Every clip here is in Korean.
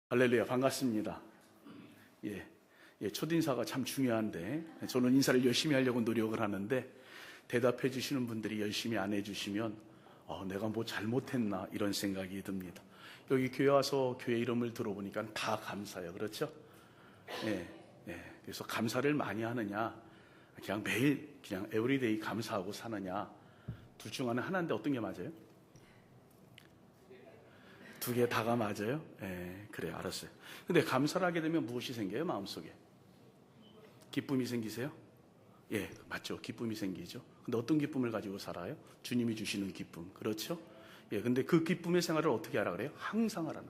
할렐루야, 반갑습니다. 첫인사가 참 중요한데, 저는 인사를 열심히 하려고 노력을 하는데, 대답해 주시는 분들이 열심히 안 해주시면, 내가 뭐 잘못했나, 이런 생각이 듭니다. 여기 교회 와서 교회 이름을 들어보니까 다 감사해요. 그렇죠? 그래서 감사를 많이 하느냐, 그냥 매일, 그냥 에브리데이 감사하고 사느냐, 둘 중 하나인데 어떤 게 맞아요? 두 개 다가 맞아요? 그래요. 알았어요. 근데 감사를 하게 되면 무엇이 생겨요? 마음속에. 기쁨이 생기세요? 맞죠. 기쁨이 생기죠. 근데 어떤 기쁨을 가지고 살아요? 주님이 주시는 기쁨. 그렇죠? 근데 그 기쁨의 생활을 어떻게 하라 그래요? 항상 하라는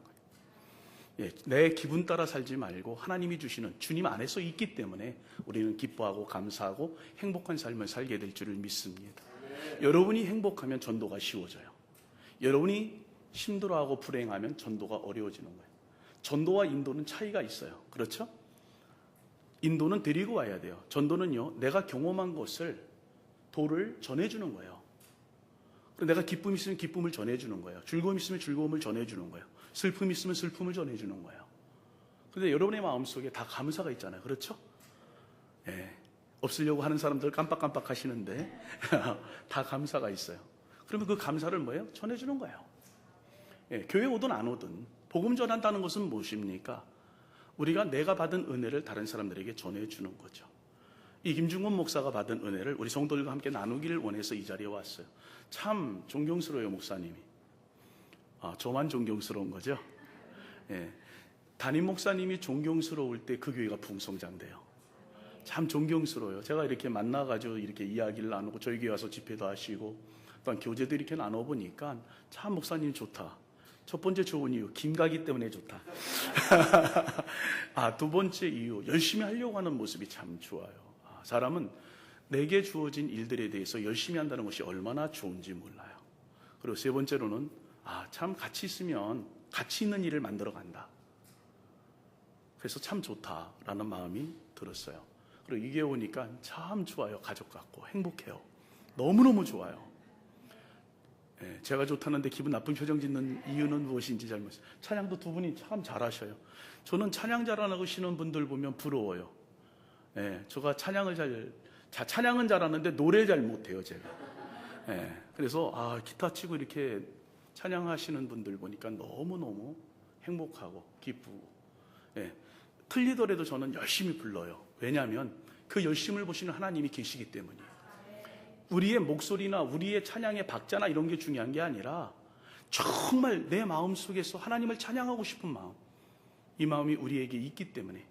거예요. 내 기분 따라 살지 말고 하나님이 주시는 주님 안에서 있기 때문에 우리는 기뻐하고 감사하고 행복한 삶을 살게 될 줄을 믿습니다. 여러분이 행복하면 전도가 쉬워져요. 여러분이 힘들어하고 불행하면 전도가 어려워지는 거예요. 전도와 인도는 차이가 있어요. 그렇죠? 인도는 데리고 와야 돼요. 전도는요, 내가 경험한 것을 도를 전해주는 거예요. 내가 기쁨이 있으면 기쁨을 전해주는 거예요. 즐거움이 있으면 즐거움을 전해주는 거예요. 슬픔이 있으면 슬픔을 전해주는 거예요. 그런데 여러분의 마음속에 다 감사가 있잖아요. 그렇죠? 없으려고 하는 사람들 깜빡깜빡 하시는데 다 감사가 있어요. 그러면 그 감사를 뭐예요? 전해주는 거예요. 교회 오든 안 오든 복음 전한다는 것은 무엇입니까? 우리가 내가 받은 은혜를 다른 사람들에게 전해주는 거죠. 이 김중곤 목사가 받은 은혜를 우리 성도들과 함께 나누기를 원해서 이 자리에 왔어요. 참 존경스러워요, 목사님이. 저만 존경스러운 거죠? 담임 목사님이 존경스러울 때 그 교회가 풍성장돼요. 참 존경스러워요. 제가 이렇게 만나가지고 이렇게 이야기를 나누고 저희 교회 와서 집회도 하시고 또한 교제도 이렇게 나눠보니까 참 목사님이 좋다. 첫 번째 좋은 이유, 김가기 때문에 좋다. 두 번째 이유, 열심히 하려고 하는 모습이 참 좋아요. 사람은 내게 주어진 일들에 대해서 열심히 한다는 것이 얼마나 좋은지 몰라요. 그리고 세 번째로는, 참 같이 있으면 가치 있는 일을 만들어 간다. 그래서 참 좋다라는 마음이 들었어요. 그리고 이게 오니까 참 좋아요. 가족 같고 행복해요. 너무너무 좋아요. 제가 좋다는데 기분 나쁜 표정 짓는 이유는 무엇인지 잘 모르겠어요. 찬양도 두 분이 참 잘하셔요. 저는 찬양 잘하시는 분들 보면 부러워요. 제가 찬양은 잘하는데 노래 잘 못해요, 제가. 그래서 기타 치고 이렇게 찬양하시는 분들 보니까 너무너무 행복하고 기쁘고, 틀리더라도 저는 열심히 불러요. 왜냐하면 그 열심을 보시는 하나님이 계시기 때문이에요. 우리의 목소리나 우리의 찬양의 박자나 이런 게 중요한 게 아니라 정말 내 마음속에서 하나님을 찬양하고 싶은 마음, 이 마음이 우리에게 있기 때문에,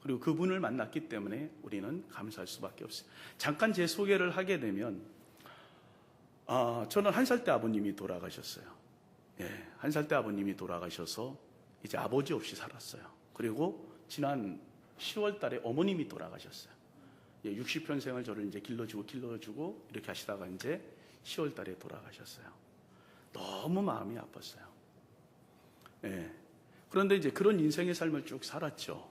그리고 그분을 만났기 때문에 우리는 감사할 수밖에 없어요. 잠깐 제 소개를 하게 되면, 저는 1살 때 아버님이 돌아가셨어요. 1살 때 아버님이 돌아가셔서 이제 아버지 없이 살았어요. 그리고 지난 10월 달에 어머님이 돌아가셨어요. 60평생을 저를 이제 길러주고 이렇게 하시다가 이제 10월 달에 돌아가셨어요. 너무 마음이 아팠어요. 그런데 이제 그런 인생의 삶을 쭉 살았죠.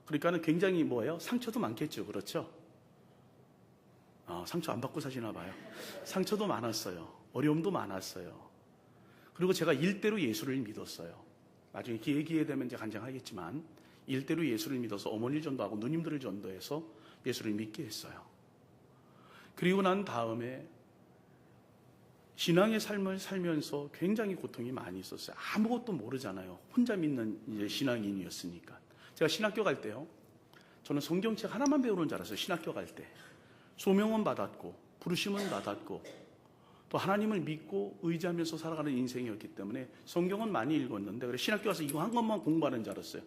그러니까는 굉장히 상처도 많겠죠. 그렇죠? 상처 안 받고 사시나 봐요. 상처도 많았어요. 어려움도 많았어요. 그리고 제가 일대로 예수를 믿었어요. 나중에 기회 되면 이제 간증하겠지만, 일대로 예수를 믿어서 어머니를 전도하고 누님들을 전도해서 예수를 믿게 했어요. 그리고 난 다음에 신앙의 삶을 살면서 굉장히 고통이 많이 있었어요. 아무것도 모르잖아요. 혼자 믿는 이제 신앙인이었으니까. 제가 신학교 갈 때요, 저는 성경책 하나만 배우는 줄 알았어요. 신학교 갈 때. 소명은 받았고 부르심은 받았고 또 하나님을 믿고 의지하면서 살아가는 인생이었기 때문에 성경은 많이 읽었는데, 그래 신학교 가서 이거 한 것만 공부하는 줄 알았어요.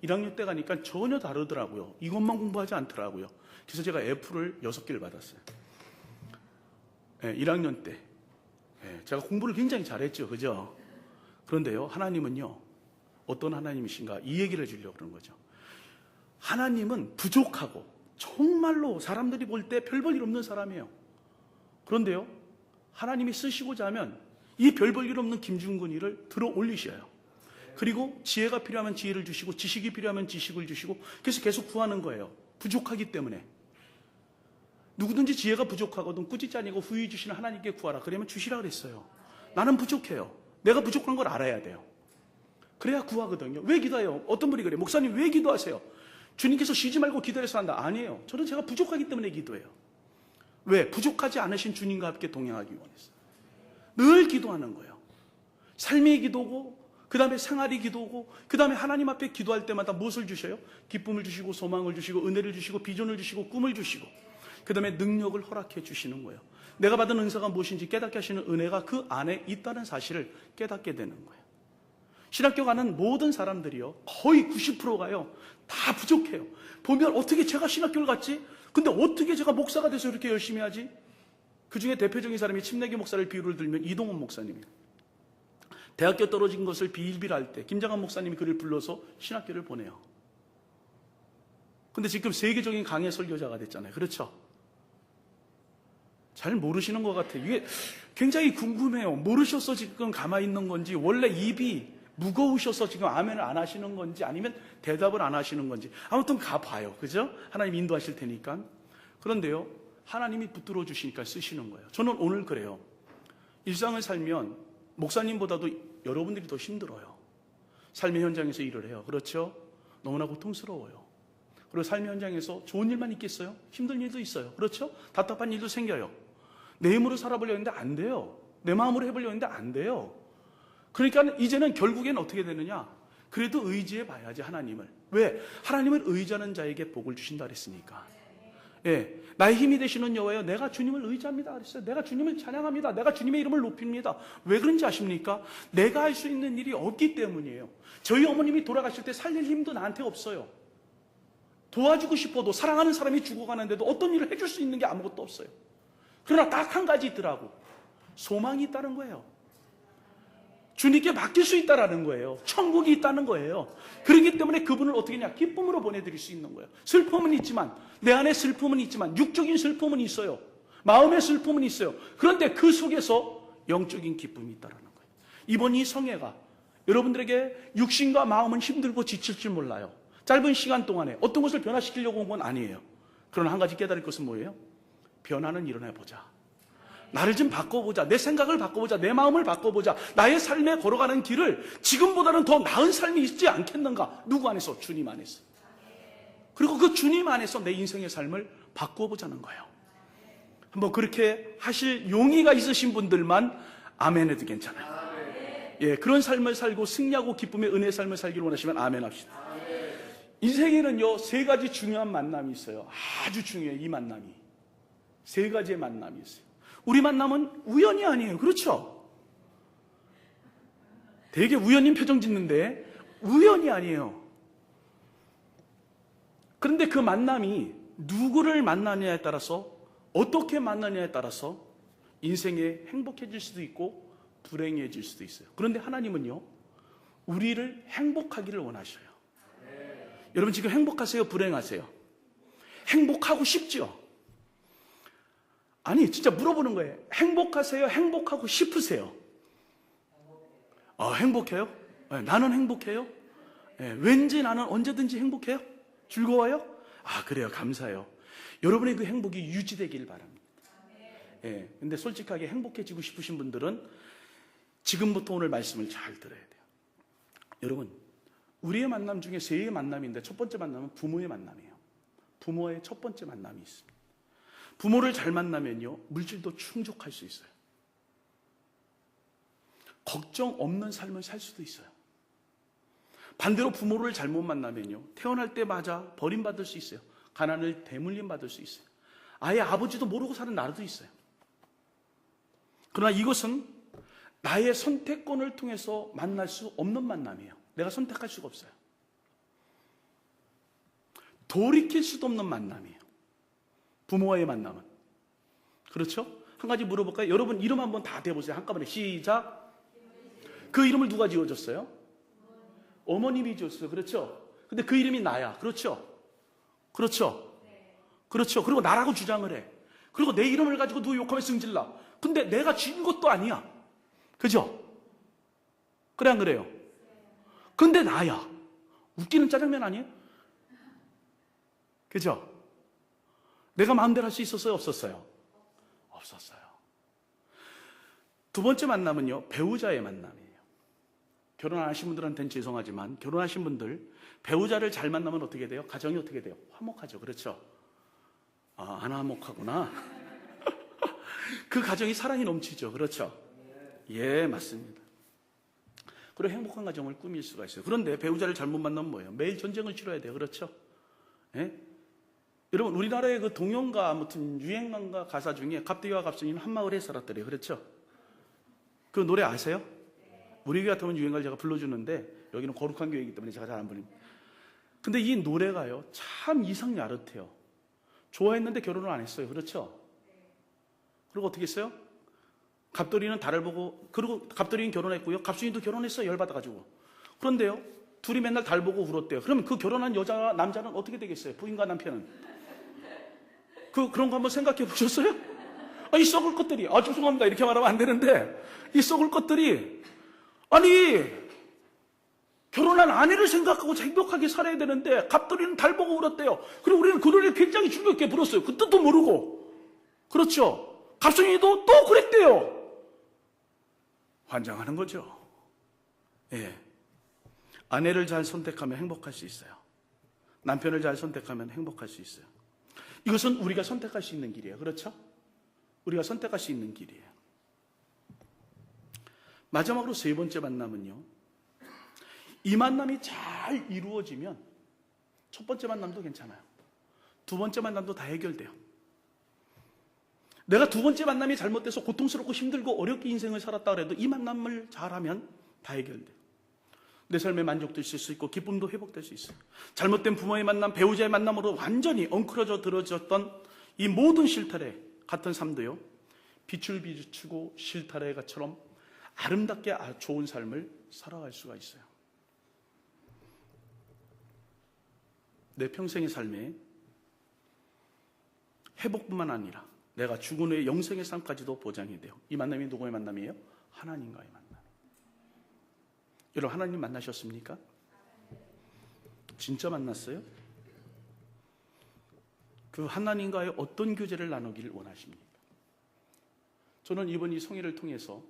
1학년 때 가니까 전혀 다르더라고요. 이것만 공부하지 않더라고요. 그래서 제가 F를 6개를 받았어요. 1학년 때. 제가 공부를 굉장히 잘했죠. 그죠? 그런데요, 하나님은요, 어떤 하나님이신가? 이 얘기를 해주려고 그러는 거죠. 하나님은 부족하고 정말로 사람들이 볼 때 별 볼 일 없는 사람이에요. 그런데요, 하나님이 쓰시고자 하면 이 별 볼 일 없는 김중근이를 들어 올리셔요. 그리고 지혜가 필요하면 지혜를 주시고 지식이 필요하면 지식을 주시고, 그래서 계속 구하는 거예요. 부족하기 때문에. 누구든지 지혜가 부족하거든 꾸짖지 아니고 후히 주시는 하나님께 구하라. 그러면 주시라 그랬어요. 나는 부족해요. 내가 부족한 걸 알아야 돼요. 그래야 구하거든요. 왜 기도해요? 어떤 분이 그래요. 목사님 왜 기도하세요? 주님께서 쉬지 말고 기도해서 한다. 아니에요. 저는 제가 부족하기 때문에 기도해요. 왜? 부족하지 않으신 주님과 함께 동행하기 원해서. 늘 기도하는 거예요. 삶의 기도고, 그 다음에 생활의 기도고, 그 다음에 하나님 앞에 기도할 때마다 무엇을 주셔요? 기쁨을 주시고, 소망을 주시고, 은혜를 주시고, 비전을 주시고, 꿈을 주시고, 그 다음에 능력을 허락해 주시는 거예요. 내가 받은 은사가 무엇인지 깨닫게 하시는 은혜가 그 안에 있다는 사실을 깨닫게 되는 거예요. 신학교 가는 모든 사람들이요, 거의 90%가요, 다 부족해요. 보면 어떻게 제가 신학교를 갔지? 근데 어떻게 제가 목사가 돼서 이렇게 열심히 하지? 그 중에 대표적인 사람이 침례기 목사를 비유를 들면 이동원 목사님이에요. 대학교 떨어진 것을 비일비할 때 김장한 목사님이 그를 불러서 신학교를 보내요. 근데 지금 세계적인 강해 설교자가 됐잖아요. 그렇죠? 잘 모르시는 것 같아요. 이게 굉장히 궁금해요. 모르셔서 지금 가만히 있는 건지, 원래 입이 무거우셔서 지금 아멘을 안 하시는 건지, 아니면 대답을 안 하시는 건지. 아무튼 가봐요. 그죠? 하나님 인도하실 테니까. 그런데요, 하나님이 붙들어 주시니까 쓰시는 거예요. 저는 오늘 그래요. 일상을 살면 목사님보다도 여러분들이 더 힘들어요. 삶의 현장에서 일을 해요. 그렇죠? 너무나 고통스러워요. 그리고 삶의 현장에서 좋은 일만 있겠어요? 힘든 일도 있어요. 그렇죠? 답답한 일도 생겨요. 내 힘으로 살아보려고 했는데 안 돼요. 내 마음으로 해보려고 했는데 안 돼요. 그러니까 이제는 결국엔 어떻게 되느냐? 그래도 의지해 봐야지, 하나님을. 왜? 하나님을 의지하는 자에게 복을 주신다 그랬으니까. 예, 나의 힘이 되시는 여호와여, 내가 주님을 의지합니다 그랬어요. 내가 주님을 찬양합니다. 내가 주님의 이름을 높입니다. 왜 그런지 아십니까? 내가 할 수 있는 일이 없기 때문이에요. 저희 어머님이 돌아가실 때 살릴 힘도 나한테 없어요. 도와주고 싶어도, 사랑하는 사람이 죽어가는데도 어떤 일을 해줄 수 있는 게 아무것도 없어요. 그러나 딱 한 가지 있더라고. 소망이 있다는 거예요. 주님께 맡길 수 있다는 거예요. 천국이 있다는 거예요. 그렇기 때문에 그분을 어떻게 하냐? 기쁨으로 보내드릴 수 있는 거예요. 슬픔은 있지만, 내 안에 슬픔은 있지만, 육적인 슬픔은 있어요. 마음의 슬픔은 있어요. 그런데 그 속에서 영적인 기쁨이 있다는 거예요. 이번 이 성회가 여러분들에게 육신과 마음은 힘들고 지칠 줄 몰라요. 짧은 시간 동안에 어떤 것을 변화시키려고 온 건 아니에요. 그러나 한 가지 깨달을 것은 뭐예요? 변화는 일어나보자. 나를 좀 바꿔보자. 내 생각을 바꿔보자. 내 마음을 바꿔보자. 나의 삶에 걸어가는 길을 지금보다는 더 나은 삶이 있지 않겠는가? 누구 안에서? 주님 안에서. 그리고 그 주님 안에서 내 인생의 삶을 바꿔보자는 거예요. 한번 그렇게 하실 용의가 있으신 분들만 아멘 해도 괜찮아요. 예, 그런 삶을 살고 승리하고 기쁨의 은혜의 삶을 살기를 원하시면 아멘 합시다. 인생에는요, 세 가지 중요한 만남이 있어요. 아주 중요해요, 이 만남이. 세 가지의 만남이 있어요. 우리 만남은 우연이 아니에요. 그렇죠? 되게 우연인 표정 짓는데 우연이 아니에요. 그런데 그 만남이 누구를 만나느냐에 따라서, 어떻게 만나느냐에 따라서 인생에 행복해질 수도 있고 불행해질 수도 있어요. 그런데 하나님은요, 우리를 행복하기를 원하셔요. 여러분 지금 행복하세요? 불행하세요? 행복하고 싶죠? 아니, 진짜 물어보는 거예요. 행복하세요? 행복하고 싶으세요? 행복해요? 네, 나는 행복해요? 네, 왠지 나는 언제든지 행복해요? 즐거워요? 그래요. 감사해요. 여러분의 그 행복이 유지되길 바랍니다. 예, 근데 솔직하게 행복해지고 싶으신 분들은 지금부터 오늘 말씀을 잘 들어야 돼요. 여러분, 우리의 만남 중에 세 개의 만남인데 첫 번째 만남은 부모의 만남이에요. 부모와의 첫 번째 만남이 있습니다. 부모를 잘 만나면요, 물질도 충족할 수 있어요. 걱정 없는 삶을 살 수도 있어요. 반대로 부모를 잘못 만나면요, 태어날 때마다 버림받을 수 있어요. 가난을 대물림 받을 수 있어요. 아예 아버지도 모르고 사는 나라도 있어요. 그러나 이것은 나의 선택권을 통해서 만날 수 없는 만남이에요. 내가 선택할 수가 없어요. 돌이킬 수도 없는 만남이에요. 부모와의 만남은. 그렇죠? 한 가지 물어볼까요? 여러분 이름 한번 다 대보세요. 한꺼번에 시작. 그 이름을 누가 지어줬어요? 어머님이 지었어요. 그렇죠? 근데 그 이름이 나야. 그렇죠? 그렇죠? 그렇죠? 그리고 나라고 주장을 해. 그리고 내 이름을 가지고 누구 욕하면 승질나. 근데 내가 지은 것도 아니야. 그죠? 그래 안 그래요? 근데 나야. 웃기는 짜장면 아니에요? 그죠? 내가 마음대로 할 수 있었어요? 없었어요? 없었어요. 두 번째 만남은요, 배우자의 만남이에요. 결혼 안 하신 분들한테는 죄송하지만 결혼하신 분들 배우자를 잘 만나면 어떻게 돼요? 가정이 어떻게 돼요? 화목하죠. 그렇죠? 아, 안 화목하구나. 그 가정이 사랑이 넘치죠. 그렇죠? 예, 맞습니다. 그리고 행복한 가정을 꾸밀 수가 있어요. 그런데 배우자를 잘못 만나면 뭐예요? 매일 전쟁을 치러야 돼요. 그렇죠? 예? 여러분, 우리나라의 그 동영가, 아무튼 유행가가 가사 중에 갑대기와 갑순이는 한 마을에 살았더래요. 그렇죠? 그 노래 아세요? 우리 교회 같으면 유행가를 제가 불러주는데 여기는 거룩한 교회이기 때문에 제가 잘 안 부릅니다. 근데 이 노래가요, 참 이상야릇해요. 좋아했는데 결혼을 안 했어요. 그렇죠? 그리고 어떻게 했어요? 갑돌이는 달을 보고, 그리고 갑돌이는 결혼했고요. 갑순이도 결혼했어요. 열받아가지고. 그런데요, 둘이 맨날 달 보고 울었대요. 그러면 그 결혼한 여자와 남자는 어떻게 되겠어요? 부인과 남편은. 그런 거 한번 생각해 보셨어요? 이 썩을 것들이, 죄송합니다. 이렇게 말하면 안 되는데, 이 썩을 것들이, 결혼한 아내를 생각하고 행복하게 살아야 되는데, 갑돌이는 달 보고 울었대요. 그리고 우리는 그 노래를 굉장히 즐겁게 불었어요. 그 뜻도 모르고. 그렇죠? 갑순이도 또 그랬대요. 환장하는 거죠. 예. 아내를 잘 선택하면 행복할 수 있어요. 남편을 잘 선택하면 행복할 수 있어요. 이것은 우리가 선택할 수 있는 길이에요. 그렇죠? 우리가 선택할 수 있는 길이에요. 마지막으로 세 번째 만남은요, 이 만남이 잘 이루어지면 첫 번째 만남도 괜찮아요. 두 번째 만남도 다 해결돼요. 내가 두 번째 만남이 잘못돼서 고통스럽고 힘들고 어렵게 인생을 살았다 그래도 이 만남을 잘하면 다 해결돼요. 내 삶에 만족도 있을 수 있고 기쁨도 회복될 수 있어요. 잘못된 부모의 만남, 배우자의 만남으로 완전히 엉클어져 들어졌던 이 모든 실타래 같은 삶도요, 빛을 비추고 실타래가처럼 아름답게 좋은 삶을 살아갈 수가 있어요. 내 평생의 삶에 회복뿐만 아니라 내가 죽은 후의 영생의 삶까지도 보장이 돼요. 이 만남이 누구의 만남이에요? 하나님과의 만남. 여러분, 하나님 만나셨습니까? 진짜 만났어요? 그 하나님과의 어떤 교제를 나누기를 원하십니까? 저는 이번 이 성회를 통해서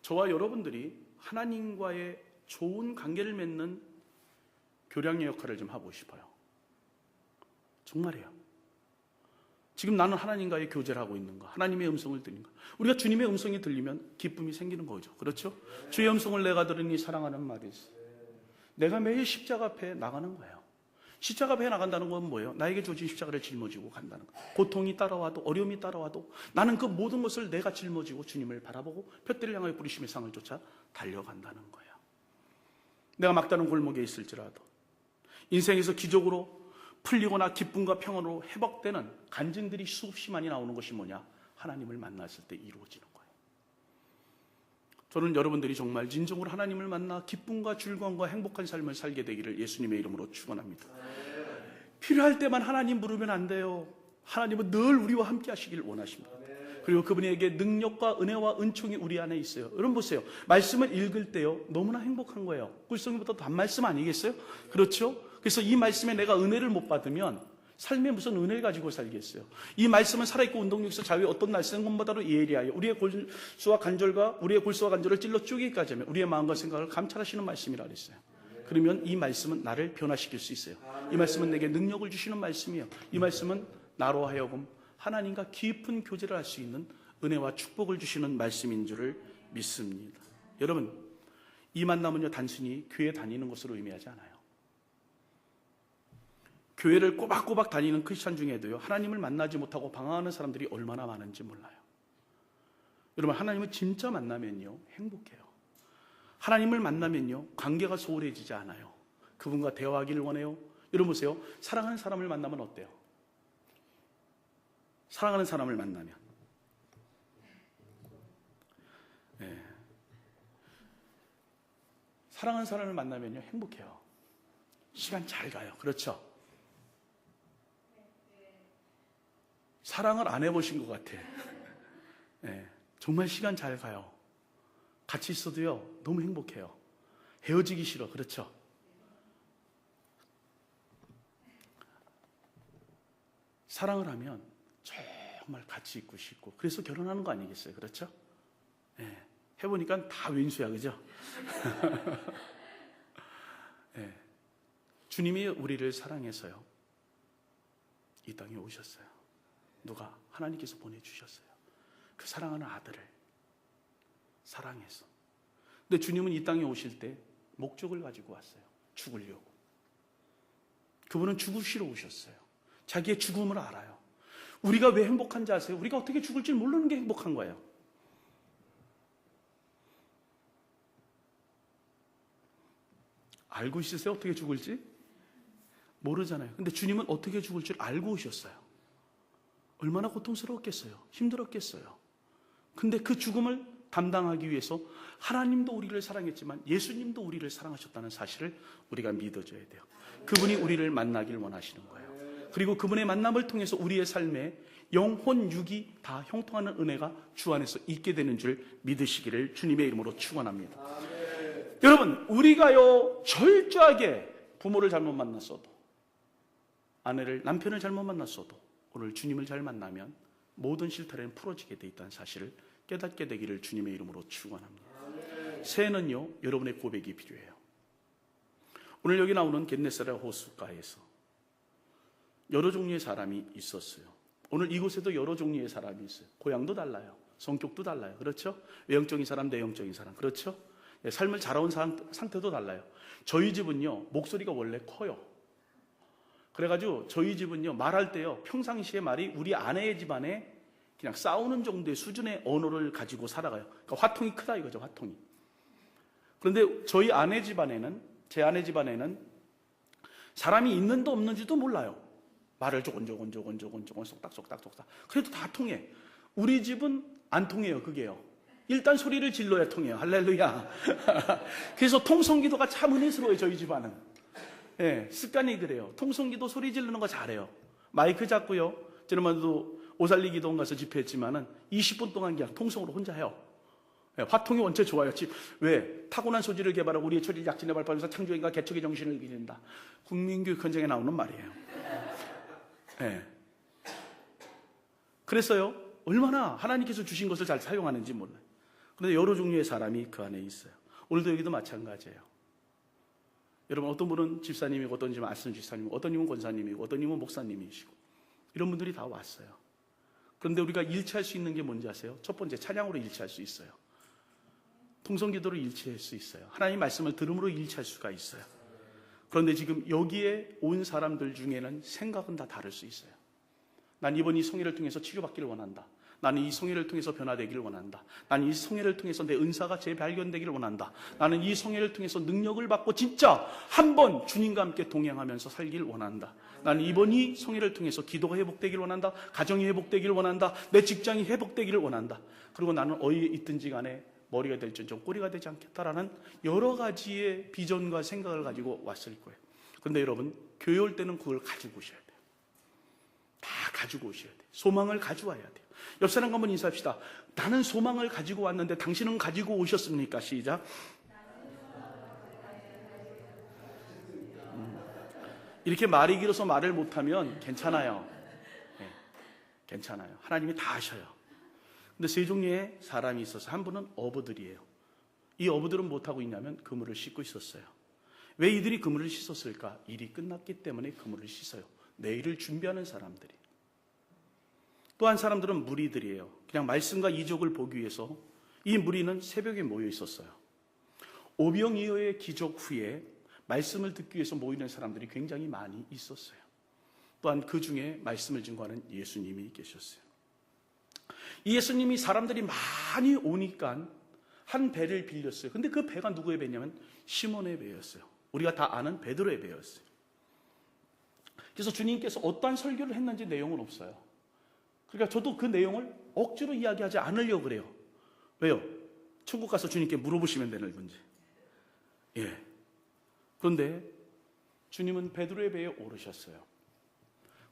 저와 여러분들이 하나님과의 좋은 관계를 맺는 교량의 역할을 좀 하고 싶어요. 정말이에요. 지금 나는 하나님과의 교제를 하고 있는 거, 하나님의 음성을 듣는 거. 우리가 주님의 음성이 들리면 기쁨이 생기는 거죠. 그렇죠? 주의 음성을 내가 들으니 사랑하는 말이 있어. 내가 매일 십자가 앞에 나가는 거예요. 십자가 앞에 나간다는 건 뭐예요? 나에게 주어진 십자가를 짊어지고 간다는 거예요. 고통이 따라와도, 어려움이 따라와도 나는 그 모든 것을 내가 짊어지고 주님을 바라보고 푯대를 향하여 부르심의 상을 쫓아 달려간다는 거예요. 내가 막다른 골목에 있을지라도 인생에서 기적으로 풀리거나 기쁨과 평안으로 회복되는 간증들이 수없이 많이 나오는 것이 뭐냐? 하나님을 만났을 때 이루어지는 거예요. 저는 여러분들이 정말 진정으로 하나님을 만나 기쁨과 즐거움과 행복한 삶을 살게 되기를 예수님의 이름으로 축원합니다. 필요할 때만 하나님 부르면 안 돼요. 하나님은 늘 우리와 함께 하시길 원하십니다. 그리고 그분에게 능력과 은혜와 은총이 우리 안에 있어요. 여러분 보세요. 말씀을 읽을 때요, 너무나 행복한 거예요. 꿀송이보다 단 말씀 아니겠어요? 그렇죠? 그래서 이 말씀에 내가 은혜를 못 받으면 삶에 무슨 은혜를 가지고 살겠어요. 이 말씀은 살아있고 운동력에서 자유의 어떤 날 쓰는 것보다도 예리하여 우리의 골수와 관절을 찔러 쪼개기까지 하면 우리의 마음과 생각을 감찰하시는 말씀이라 그랬어요. 그러면 이 말씀은 나를 변화시킬 수 있어요. 이 말씀은 내게 능력을 주시는 말씀이에요. 이 말씀은 나로 하여금 하나님과 깊은 교제를 할 수 있는 은혜와 축복을 주시는 말씀인 줄을 믿습니다. 여러분, 이 만남은요, 단순히 교회 다니는 것으로 의미하지 않아요. 교회를 꼬박꼬박 다니는 크리스찬 중에도요, 하나님을 만나지 못하고 방황하는 사람들이 얼마나 많은지 몰라요. 여러분, 하나님을 진짜 만나면요, 행복해요. 하나님을 만나면요, 관계가 소홀해지지 않아요. 그분과 대화하기를 원해요. 여러분 보세요. 사랑하는 사람을 만나면 어때요? 사랑하는 사람을 만나면, 사랑하는 사람을 만나면요, 행복해요. 시간 잘 가요. 그렇죠? 사랑을 안 해보신 것 같아. 정말 시간 잘 가요. 같이 있어도요, 너무 행복해요. 헤어지기 싫어. 그렇죠? 사랑을 하면 정말 같이 있고 싶고, 그래서 결혼하는 거 아니겠어요? 그렇죠? 해보니까 다 왼수야, 그죠? 네. 주님이 우리를 사랑해서요, 이 땅에 오셨어요. 누가? 하나님께서 보내주셨어요. 그 사랑하는 아들을 사랑해서. 근데 주님은 이 땅에 오실 때 목적을 가지고 왔어요. 죽으려고. 그분은 죽으시러 오셨어요. 자기의 죽음을 알아요. 우리가 왜 행복한지 아세요? 우리가 어떻게 죽을지 모르는 게 행복한 거예요. 알고 있으세요? 어떻게 죽을지? 모르잖아요. 근데 주님은 어떻게 죽을 줄 알고 오셨어요. 얼마나 고통스러웠겠어요. 힘들었겠어요. 근데 그 죽음을 담당하기 위해서 하나님도 우리를 사랑했지만 예수님도 우리를 사랑하셨다는 사실을 우리가 믿어줘야 돼요. 그분이 우리를 만나길 원하시는 거예요. 그리고 그분의 만남을 통해서 우리의 삶에 영혼, 육이 다 형통하는 은혜가 주 안에서 있게 되는 줄 믿으시기를 주님의 이름으로 축원합니다. 여러분, 우리가요 철저하게 부모를 잘못 만났어도, 아내를, 남편을 잘못 만났어도 오늘 주님을 잘 만나면 모든 실타래는 풀어지게 돼 있다는 사실을 깨닫게 되기를 주님의 이름으로 축원합니다. 새해는요 여러분의 고백이 필요해요. 오늘 여기 나오는 겟네사렛 호숫가에서 여러 종류의 사람이 있었어요. 오늘 이곳에도 여러 종류의 사람이 있어요. 고향도 달라요. 성격도 달라요. 그렇죠? 외형적인 사람, 내형적인 사람. 그렇죠? 삶을 살아온 상태도 달라요. 저희 집은요 목소리가 원래 커요. 그래가지고 저희 집은요 말할 때요 평상시에 말이 우리 아내의 집안에 그냥 싸우는 정도의 수준의 언어를 가지고 살아가요. 그러니까 화통이 크다 이거죠. 화통이. 그런데 저희 아내 집안에는, 제 아내 집안에는 사람이 있는도 없는지도 몰라요. 말을 조곤조곤 속닥속닥 그래도 다 통해. 우리 집은 안 통해요. 그게요. 일단 소리를 질러야 통해요. 할렐루야. 그래서 통성기도가 참 은혜스러워요. 저희 집안은. 예, 습관이 그래요. 통성기도 소리 지르는 거 잘해요. 마이크 잡고요. 지난번에도 오살리 기도원 가서 집회했지만은 20분 동안 그냥 통성으로 혼자 해요. 예, 화통이 원체 좋아요. 왜? 타고난 소질을 개발하고 우리의 처리를 약진에 발표하면서 창조인과 개척의 정신을 기른다. 국민교육 헌정에 나오는 말이에요. 예. 그래서요, 얼마나 하나님께서 주신 것을 잘 사용하는지 몰라요. 그런데 여러 종류의 사람이 그 안에 있어요. 오늘도 여기도 마찬가지예요. 여러분, 어떤 분은 집사님이고, 어떤 분은 말씀 집사님이고, 어떤 분은 권사님이고, 어떤 분은 목사님이시고, 이런 분들이 다 왔어요. 그런데 우리가 일치할 수 있는 게 뭔지 아세요? 첫 번째, 찬양으로 일치할 수 있어요. 통성기도로 일치할 수 있어요. 하나님 말씀을 들음으로 일치할 수가 있어요. 그런데 지금 여기에 온 사람들 중에는 생각은 다 다를 수 있어요. 난 이번 이 성회를 통해서 치료받기를 원한다. 나는 이 성회를 통해서 변화되기를 원한다. 나는 이 성회를 통해서 내 은사가 재발견되기를 원한다. 나는 이 성회를 통해서 능력을 받고 진짜 한번 주님과 함께 동행하면서 살기를 원한다. 나는 이번 이 성회를 통해서 기도가 회복되기를 원한다. 가정이 회복되기를 원한다. 내 직장이 회복되기를 원한다. 그리고 나는 어디에 있든지 간에 머리가 될지언정 꼬리가 되지 않겠다라는 여러 가지의 비전과 생각을 가지고 왔을 거예요. 그런데 여러분, 교회 올 때는 그걸 가지고 오셔야 돼요. 다 가지고 오셔야 돼요. 소망을 가져와야 돼요. 옆 사람과 한번 인사합시다. 나는 소망을 가지고 왔는데 당신은 가지고 오셨습니까? 시작. 이렇게 말이 길어서 말을 못하면 괜찮아요. 네, 괜찮아요. 하나님이 다 하셔요. 근데 세 종류의 사람이 있어서 한 분은 어부들이에요. 이 어부들은 못하고 있냐면 그물을 씻고 있었어요. 왜 이들이 그물을 씻었을까? 일이 끝났기 때문에 그물을 씻어요. 내일을 준비하는 사람들이. 또 한 사람들은 무리들이에요. 그냥 말씀과 이적을 보기 위해서 이 무리는 새벽에 모여 있었어요. 오병이어의 기적 후에 말씀을 듣기 위해서 모이는 사람들이 굉장히 많이 있었어요. 또한 그 중에 말씀을 증거하는 예수님이 계셨어요. 이 예수님이 사람들이 많이 오니까 한 배를 빌렸어요. 근데 그 배가 누구의 배냐면 시몬의 배였어요. 우리가 다 아는 베드로의 배였어요. 그래서 주님께서 어떠한 설교를 했는지 내용은 없어요. 그러니까 저도 그 내용을 억지로 이야기하지 않으려고 그래요. 왜요? 천국 가서 주님께 물어보시면 되는 문제. 예. 그런데 주님은 베드로의 배에 오르셨어요.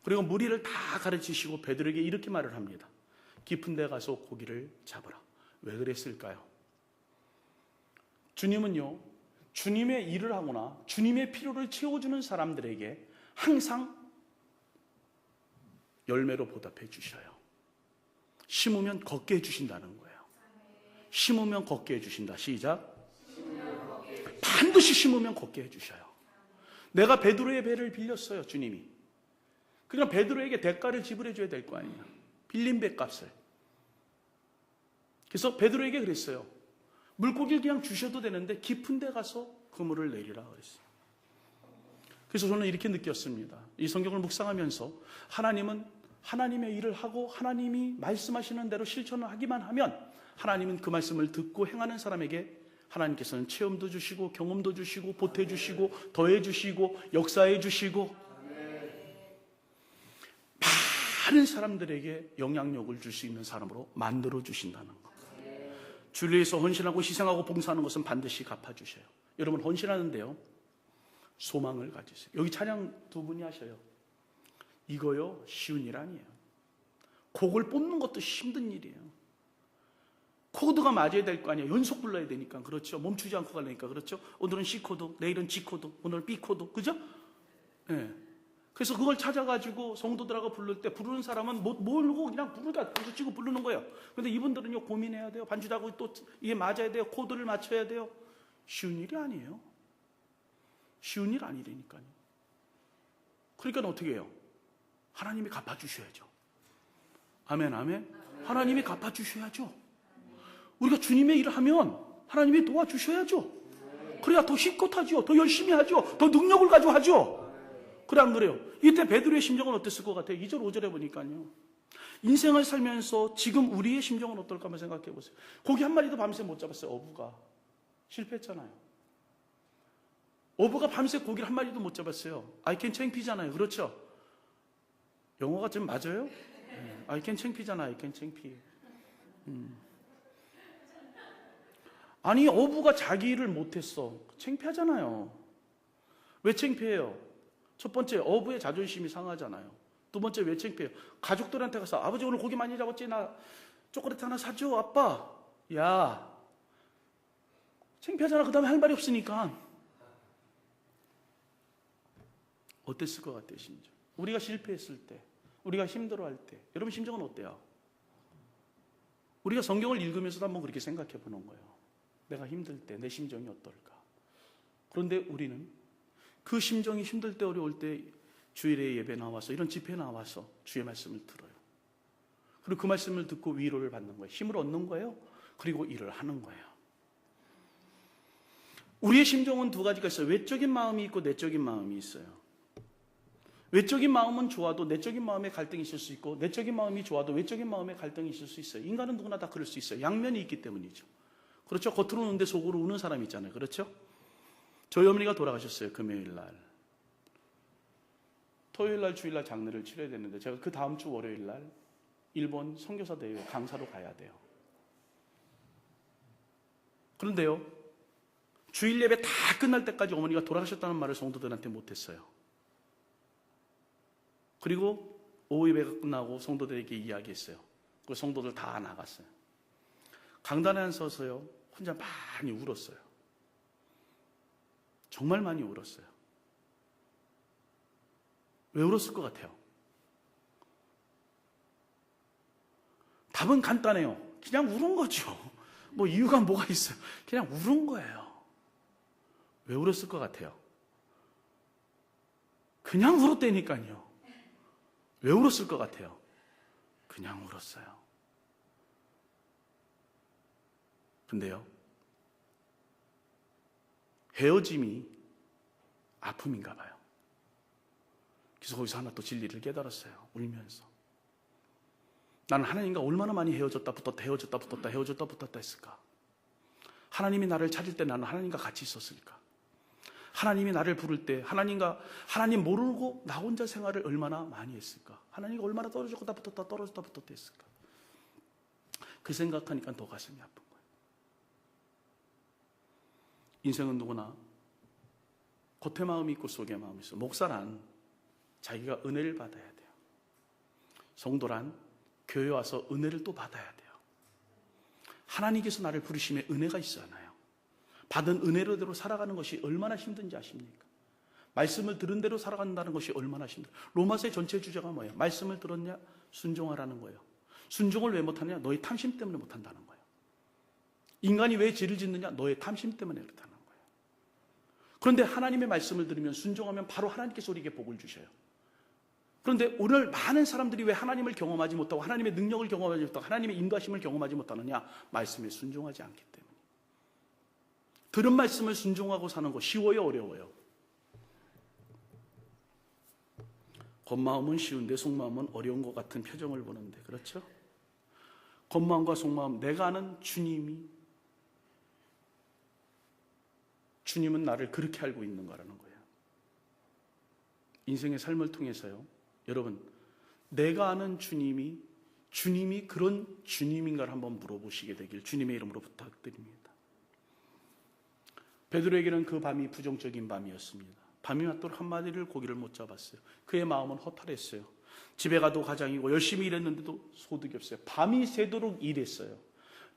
그리고 무리를 다 가르치시고 베드로에게 이렇게 말을 합니다. 깊은 데 가서 고기를 잡으라. 왜 그랬을까요? 주님은요, 주님의 일을 하거나 주님의 필요를 채워주는 사람들에게 항상 열매로 보답해 주셔요. 심으면 걷게 해주신다는 거예요. 심으면 걷게 해주신다. 시작. 반드시 심으면 걷게 해주셔요. 내가 베드로의 배를 빌렸어요, 주님이. 그러니까 베드로에게 대가를 지불해 줘야 될 거 아니에요. 빌린 배값을. 그래서 베드로에게 그랬어요. 물고기를 그냥 주셔도 되는데 깊은 데 가서 그물을 내리라 그랬어요. 그래서 저는 이렇게 느꼈습니다. 이 성경을 묵상하면서 하나님은 하나님의 일을 하고 하나님이 말씀하시는 대로 실천을 하기만 하면 하나님은 그 말씀을 듣고 행하는 사람에게 하나님께서는 체험도 주시고 경험도 주시고 보태주시고 더해주시고 역사해주시고 많은 사람들에게 영향력을 줄 수 있는 사람으로 만들어주신다는 것. 주를 위해서 헌신하고 희생하고 봉사하는 것은 반드시 갚아주셔요. 여러분 헌신하는데요, 소망을 가지세요. 여기 찬양 두 분이 하셔요. 이거요 쉬운 일 아니에요. 곡을 뽑는 것도 힘든 일이에요. 코드가 맞아야 될 거 아니에요. 연속 불러야 되니까. 그렇죠. 멈추지 않고 가려니까. 그렇죠. 오늘은 C 코드, 내일은 G 코드, 오늘은 B 코드. 그죠? 네. 그래서 그걸 찾아가지고 성도들하고 부를 때 부르는 사람은 모르고 그냥 부르다 박수 치고 부르는 거예요. 근데 이분들은요 고민해야 돼요. 반주하고 또 이게 맞아야 돼요. 코드를 맞춰야 돼요. 쉬운 일이 아니에요. 쉬운 일 아니라니까요. 그러니까 어떻게 해요? 하나님이 갚아주셔야죠. 아멘, 아멘. 하나님이 갚아주셔야죠. 우리가 주님의 일을 하면 하나님이 도와주셔야죠. 그래야 더 힘껏 하죠. 더 열심히 하죠. 더 능력을 가지고 하죠. 그래 안 그래요? 이때 베드로의 심정은 어땠을 것 같아요? 2절 5절에 보니까요. 인생을 살면서 지금 우리의 심정은 어떨까 한번 생각해 보세요. 고기 한 마리도 밤새 못 잡았어요. 어부가. 실패했잖아요. 어부가 밤새 고기를 한 마리도 못 잡았어요. I can 창피잖아요. 그렇죠? 영어가 좀 맞아요? I can 창피잖아. I can 창피. 아니 어부가 자기 일을 못했어. 창피하잖아요. 왜 창피해요? 첫 번째 어부의 자존심이 상하잖아요. 두 번째 왜 창피해요? 가족들한테 가서 아버지 오늘 고기 많이 잡았지? 나 초콜릿 하나 사줘 아빠. 야 창피하잖아. 그 다음에 할 말이 없으니까. 어땠을 것 같아요? 심정. 우리가 실패했을 때, 우리가 힘들어할 때 여러분 심정은 어때요? 우리가 성경을 읽으면서도 한번 그렇게 생각해 보는 거예요. 내가 힘들 때 내 심정이 어떨까? 그런데 우리는 그 심정이 힘들 때 어려울 때 주일에 예배 나와서 이런 집회 나와서 주의 말씀을 들어요. 그리고 그 말씀을 듣고 위로를 받는 거예요. 힘을 얻는 거예요. 그리고 일을 하는 거예요. 우리의 심정은 두 가지가 있어요. 외적인 마음이 있고 내적인 마음이 있어요. 외적인 마음은 좋아도 내적인 마음에 갈등이 있을 수 있고 내적인 마음이 좋아도 외적인 마음에 갈등이 있을 수 있어요. 인간은 누구나 다 그럴 수 있어요. 양면이 있기 때문이죠. 그렇죠? 겉으로 우는데 속으로 우는 사람이 있잖아요. 그렇죠? 저희 어머니가 돌아가셨어요. 금요일 날. 토요일 날 주일 날 장례를 치러야 되는데 제가 그 다음 주 월요일 날 일본 선교사 대회 강사로 가야 돼요. 그런데요. 주일 예배 다 끝날 때까지 어머니가 돌아가셨다는 말을 성도들한테 못했어요. 그리고 오후 예배가 끝나고 성도들에게 이야기했어요. 그 성도들 다 나갔어요. 강단에 앉아서요. 혼자 많이 울었어요. 정말 많이 울었어요. 왜 울었을 것 같아요? 답은 간단해요. 그냥 울은 거죠. 뭐 이유가 뭐가 있어요? 그냥 울은 거예요. 왜 울었을 것 같아요? 그냥 울었다니까요. 왜 울었을 것 같아요? 그냥 울었어요. 근데요, 헤어짐이 아픔인가 봐요. 그래서 거기서 하나 또 진리를 깨달았어요. 울면서. 나는 하나님과 얼마나 많이 헤어졌다 붙었다 헤어졌다 붙었다 헤어졌다 붙었다 했을까? 하나님이 나를 찾을 때 나는 하나님과 같이 있었을까? 하나님이 나를 부를 때 하나님 모르고 나 혼자 생활을 얼마나 많이 했을까? 하나님과 얼마나 떨어졌다 붙었다 떨어졌다 붙었다 했을까? 그 생각하니까 더 가슴이 아픈 거예요. 인생은 누구나 겉의 마음이 있고 속의 마음이 있어요. 목사란 자기가 은혜를 받아야 돼요. 성도란 교회 와서 은혜를 또 받아야 돼요. 하나님께서 나를 부르심에 은혜가 있잖아요. 받은 은혜로대로 살아가는 것이 얼마나 힘든지 아십니까? 말씀을 들은 대로 살아간다는 것이 얼마나 힘들어요. 로마서의 전체 주제가 뭐예요? 말씀을 들었냐? 순종하라는 거예요. 순종을 왜 못하냐? 너희 탐심 때문에 못한다는 거예요. 인간이 왜 죄를 짓느냐? 너의 탐심 때문에 그렇다는 거예요. 그런데 하나님의 말씀을 들으면 순종하면 바로 하나님께서 우리에게 복을 주셔요. 그런데 오늘 많은 사람들이 왜 하나님을 경험하지 못하고 하나님의 능력을 경험하지 못하고 하나님의 인도하심을 경험하지 못하느냐? 말씀에 순종하지 않기 때문에. 들은 말씀을 순종하고 사는 거 쉬워요, 어려워요? 겉마음은 쉬운데 속마음은 어려운 것 같은 표정을 보는데, 그렇죠? 겉마음과 속마음, 내가 아는 주님은 나를 그렇게 알고 있는 거라는 거예요. 인생의 삶을 통해서요, 여러분, 내가 아는 주님이 그런 주님인가를 한번 물어보시게 되길 주님의 이름으로 부탁드립니다. 베드로에게는 그 밤이 부정적인 밤이었습니다. 밤이 맞도록 한 마리를 고기를 못 잡았어요. 그의 마음은 허탈했어요. 집에 가도 가장이고 열심히 일했는데도 소득이 없어요. 밤이 새도록 일했어요.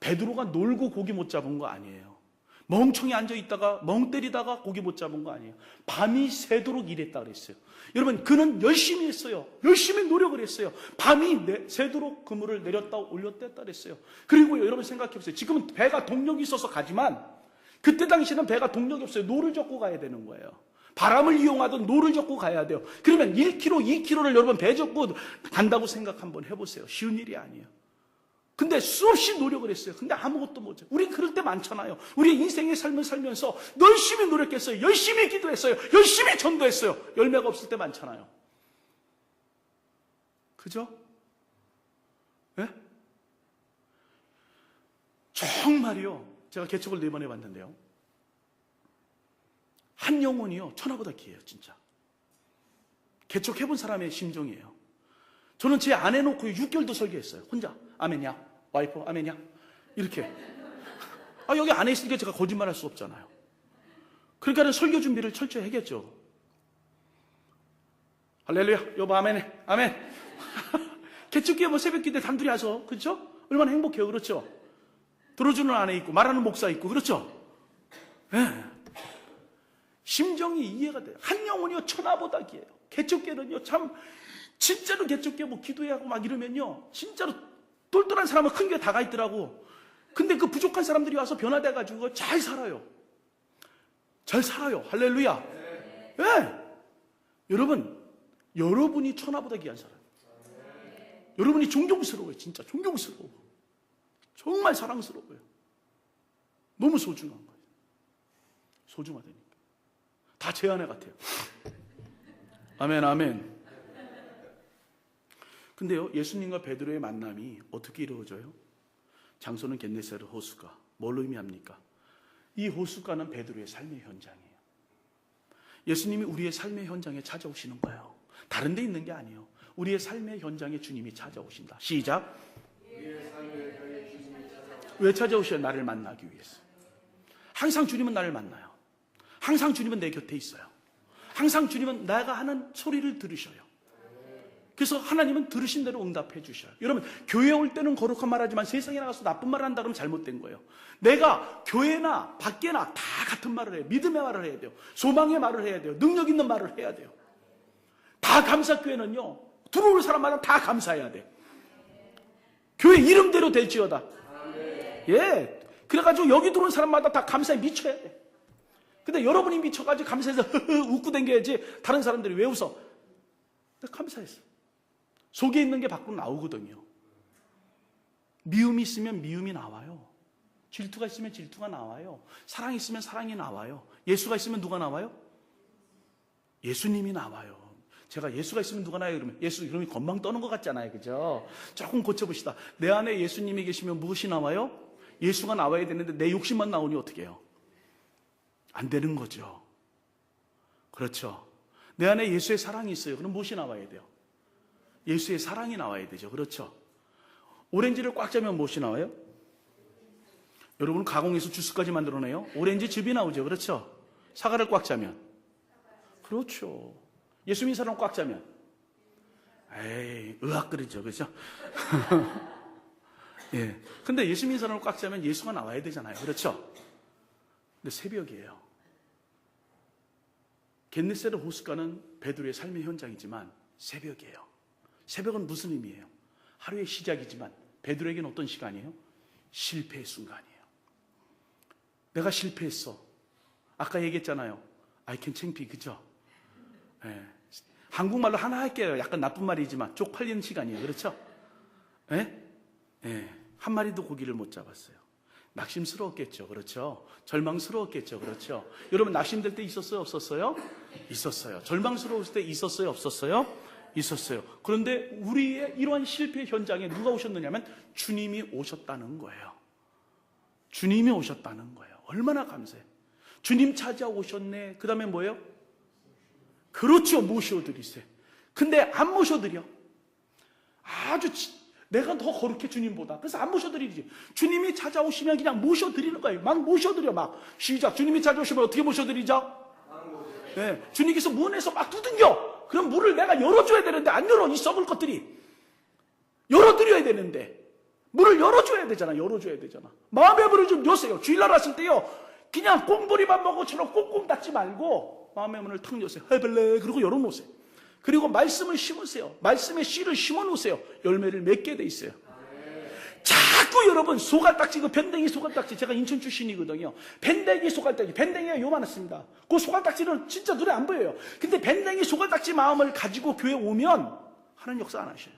베드로가 놀고 고기 못 잡은 거 아니에요. 멍청이 앉아있다가 멍 때리다가 고기 못 잡은 거 아니에요. 밤이 새도록 일했다 그랬어요. 여러분, 그는 열심히 했어요. 열심히 노력을 했어요. 밤이 새도록 그물을 내렸다 올렸다 했다 그랬어요. 그리고 여러분 생각해보세요. 지금은 배가 동력이 있어서 가지만 그때 당시는 배가 동력이 없어요. 노를 젓고 가야 되는 거예요. 바람을 이용하든 노를 젓고 가야 돼요. 그러면 1km, 2km를 여러분 배 젓고 간다고 생각 한번 해보세요. 쉬운 일이 아니에요. 근데 수없이 노력을 했어요. 근데 아무것도 못해요. 우리 그럴 때 많잖아요. 우리 인생의 삶을 살면서 열심히 노력했어요. 열심히 기도했어요. 열심히 전도했어요. 열매가 없을 때 많잖아요. 그죠? 네? 정말이요. 제가 개척을 4번 해봤는데요. 한 영혼이요. 천하보다 귀해요. 진짜. 개척해본 사람의 심정이에요. 저는 제 아내 놓고 6개월도 설교했어요. 혼자. 아멘이야. 와이프 아멘이야. 이렇게. 여기 안에 있으니까 제가 거짓말할 수 없잖아요. 그러니까 설교 준비를 철저히 해야겠죠. 할렐루야. 여보 아멘해. 아멘. 개척기에 뭐 새벽기대 단둘이 와서, 그렇죠? 얼마나 행복해요. 그렇죠? 들어주는 아내 있고 말하는 목사 있고, 그렇죠? 네. 심정이 이해가 돼요. 한 영혼이요 천하보다 귀해요. 개척기는요 참 진짜로 개척기에 뭐 기도하고 막 이러면요 진짜로 똘똘한 사람은 큰 게 다가 있더라고. 근데 그 부족한 사람들이 와서 변화돼가지고 잘 살아요. 잘 살아요. 할렐루야. 네. 여러분이 천하보다 귀한 사람. 여러분이 존경스러워요. 진짜 존경스러워. 정말 사랑스러워요. 너무 소중한 거예요. 소중하다니까. 다 제 아내 같아요. 아멘, 아멘. 근데요, 예수님과 베드로의 만남이 어떻게 이루어져요? 장소는 겟네사렛 호숫가. 뭘 의미합니까? 이 호숫가는 베드로의 삶의 현장이에요. 예수님이 우리의 삶의 현장에 찾아오시는 거예요. 다른 데 있는 게 아니에요. 우리의 삶의 현장에 주님이 찾아오신다. 시작. 왜 찾아오셔요? 나를 만나기 위해서. 항상 주님은 나를 만나요. 항상 주님은 내 곁에 있어요. 항상 주님은 내가 하는 소리를 들으셔요. 그래서 하나님은 들으신 대로 응답해 주셔요. 여러분, 교회에 올 때는 거룩한 말 하지만 세상에 나가서 나쁜 말을 한다 그러면 잘못된 거예요. 내가 교회나 밖에나 다 같은 말을 해요. 믿음의 말을 해야 돼요. 소망의 말을 해야 돼요. 능력 있는 말을 해야 돼요. 다 감사교회는요, 들어올 사람마다 다 감사해야 돼. 교회 이름대로 될지어다. 예. 그래가지고 여기 들어온 사람마다 다 감사에 미쳐야 돼. 근데 여러분이 미쳐가지고 감사해서 웃고 댕겨야지 다른 사람들이 왜 웃어? 감사했어. 속에 있는 게 밖으로 나오거든요. 미움이 있으면 미움이 나와요. 질투가 있으면 질투가 나와요. 사랑이 있으면 사랑이 나와요. 예수가 있으면 누가 나와요? 예수님이 나와요. 제가 예수가 있으면 누가 나와요? 그러면 예수 그러면 건방 떠는 것 같잖아요. 그죠? 조금 고쳐봅시다. 내 안에 예수님이 계시면 무엇이 나와요? 예수가 나와야 되는데 내 욕심만 나오니 어떻게 해요? 안 되는 거죠. 그렇죠. 내 안에 예수의 사랑이 있어요. 그럼 무엇이 나와야 돼요? 예수의 사랑이 나와야 되죠. 그렇죠. 오렌지를 꽉 짜면 무엇이 나와요? 여러분 가공해서 주스까지 만들어내요. 오렌지 즙이 나오죠. 그렇죠. 사과를 꽉 짜면. 그렇죠. 예수 믿는 사람 꽉 짜면. 에이, 으악거리죠. 그렇죠. 예. 근데 예수 믿는 사람을 꽉 짜면 예수가 나와야 되잖아요. 그렇죠. 근데 새벽이에요. 겟네사렛 호숫가는 베드로의 삶의 현장이지만 새벽이에요. 새벽은 무슨 의미예요? 하루의 시작이지만 베드로에게는 어떤 시간이에요? 실패의 순간이에요. 내가 실패했어. 아까 얘기했잖아요. I can 창피, 그죠? 예. 한국말로 하나 할게요. 약간 나쁜 말이지만 쪽팔리는 시간이에요. 그렇죠? 예? 예. 한 마리도 고기를 못 잡았어요. 낙심스러웠겠죠. 그렇죠? 절망스러웠겠죠. 그렇죠? 여러분 낙심될 때 있었어요? 없었어요? 있었어요. 절망스러울 때 있었어요? 없었어요? 있었어요. 그런데 우리의 이러한 실패 현장에 누가 오셨느냐면 주님이 오셨다는 거예요. 주님이 오셨다는 거예요. 얼마나 감사해. 주님 찾아오셨네. 그 다음에 뭐예요? 그렇죠. 모셔드리세요. 근데 안 모셔드려. 내가 더 거룩해 주님보다. 그래서 안 모셔드리지. 주님이 찾아오시면 그냥 모셔드리는 거예요. 막 모셔드려. 막 시작. 주님이 찾아오시면 어떻게 모셔드리죠? 네. 주님께서 문에서 막 두들겨. 그럼 문을 내가 열어줘야 되는데 안 열어. 이 썩을 것들이. 열어드려야 되는데. 문을 열어줘야 되잖아. 열어줘야 되잖아. 마음의 문을 좀 여세요. 주일날 왔을 때요. 그냥 꽁보리밥 먹어처럼 꽁꽁 닫지 말고 마음의 문을 탁 여세요. 해볼래? 그리고 열어놓으세요. 그리고 말씀을 심으세요. 말씀의 씨를 심어놓으세요. 열매를 맺게 돼 있어요. 자꾸 여러분 소갈딱지, 그 밴댕이 소갈딱지, 제가 인천 출신이거든요. 밴댕이 소갈딱지, 밴댕이가 요만했습니다. 그 소갈딱지는 진짜 눈에 안 보여요. 근데 밴댕이 소갈딱지 마음을 가지고 교회 오면 하나님 역사 안 하셔요.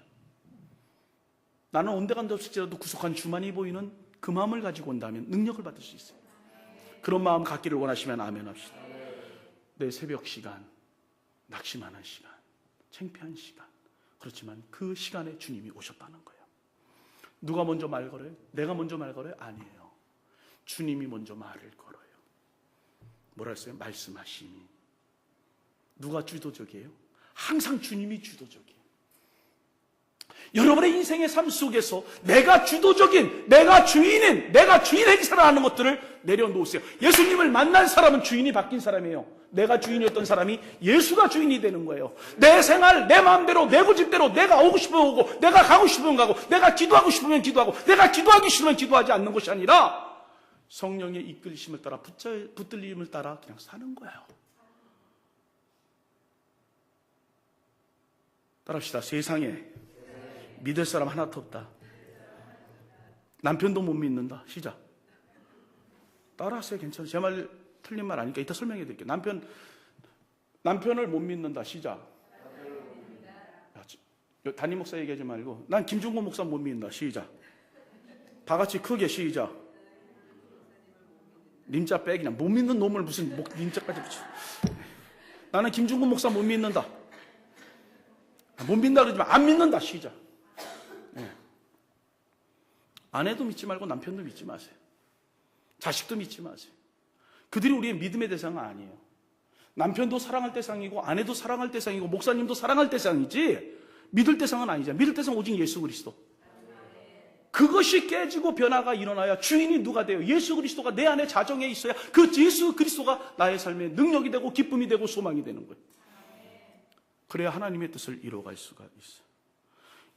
나는 온데간데 없을지라도 구속한 주만이 보이는 그 마음을 가지고 온다면 능력을 받을 수 있어요. 그런 마음 갖기를 원하시면 아멘 합시다. 내 새벽 시간, 낙심하는 시간, 창피한 시간, 그렇지만 그 시간에 주님이 오셨다는 거예요. 누가 먼저 말 걸어요? 내가 먼저 말 걸어요? 아니에요. 주님이 먼저 말을 걸어요. 뭐라 했어요? 말씀하시니. 누가 주도적이에요? 항상 주님이 주도적이에요. 여러분의 인생의 삶 속에서 내가 주도적인, 내가 주인인, 내가 주인 행사를 하는 것들을 내려놓으세요. 예수님을 만난 사람은 주인이 바뀐 사람이에요. 내가 주인이었던 사람이 예수가 주인이 되는 거예요. 내 생활, 내 마음대로, 내 고집대로 내가 오고 싶으면 오고, 내가 가고 싶으면 가고, 내가 기도하고 싶으면 기도하고, 내가 기도하기 싫으면 기도하지 않는 것이 아니라 성령의 이끌심을 따라, 붙들림을 따라 그냥 사는 거예요. 따라합시다. 세상에 믿을 사람 하나도 없다. 남편도 못 믿는다. 시작. 따라하세요. 괜찮아요. 제 말 틀린 말 아니까 이따 설명해 드릴게요. 남편을 못 믿는다. 시작. 담임 목사 얘기하지 말고 난 김중곤 목사 못 믿는다. 시작. 다 같이 크게 시작. 님자 빼. 그냥 못 믿는 놈을 무슨 님자까지 붙여. 나는 김중곤 목사 못 믿는다. 못 믿는다 그러지 마. 안 믿는다. 시작. 네. 아내도 믿지 말고 남편도 믿지 마세요. 자식도 믿지 마세요. 그들이 우리의 믿음의 대상은 아니에요. 남편도 사랑할 대상이고 아내도 사랑할 대상이고 목사님도 사랑할 대상이지 믿을 대상은 아니죠. 믿을 대상은 오직 예수 그리스도. 그것이 깨지고 변화가 일어나야 주인이 누가 돼요? 예수 그리스도가 내 안에 자정해 있어야 그 예수 그리스도가 나의 삶의 능력이 되고 기쁨이 되고 소망이 되는 거예요. 그래야 하나님의 뜻을 이루어갈 수가 있어요.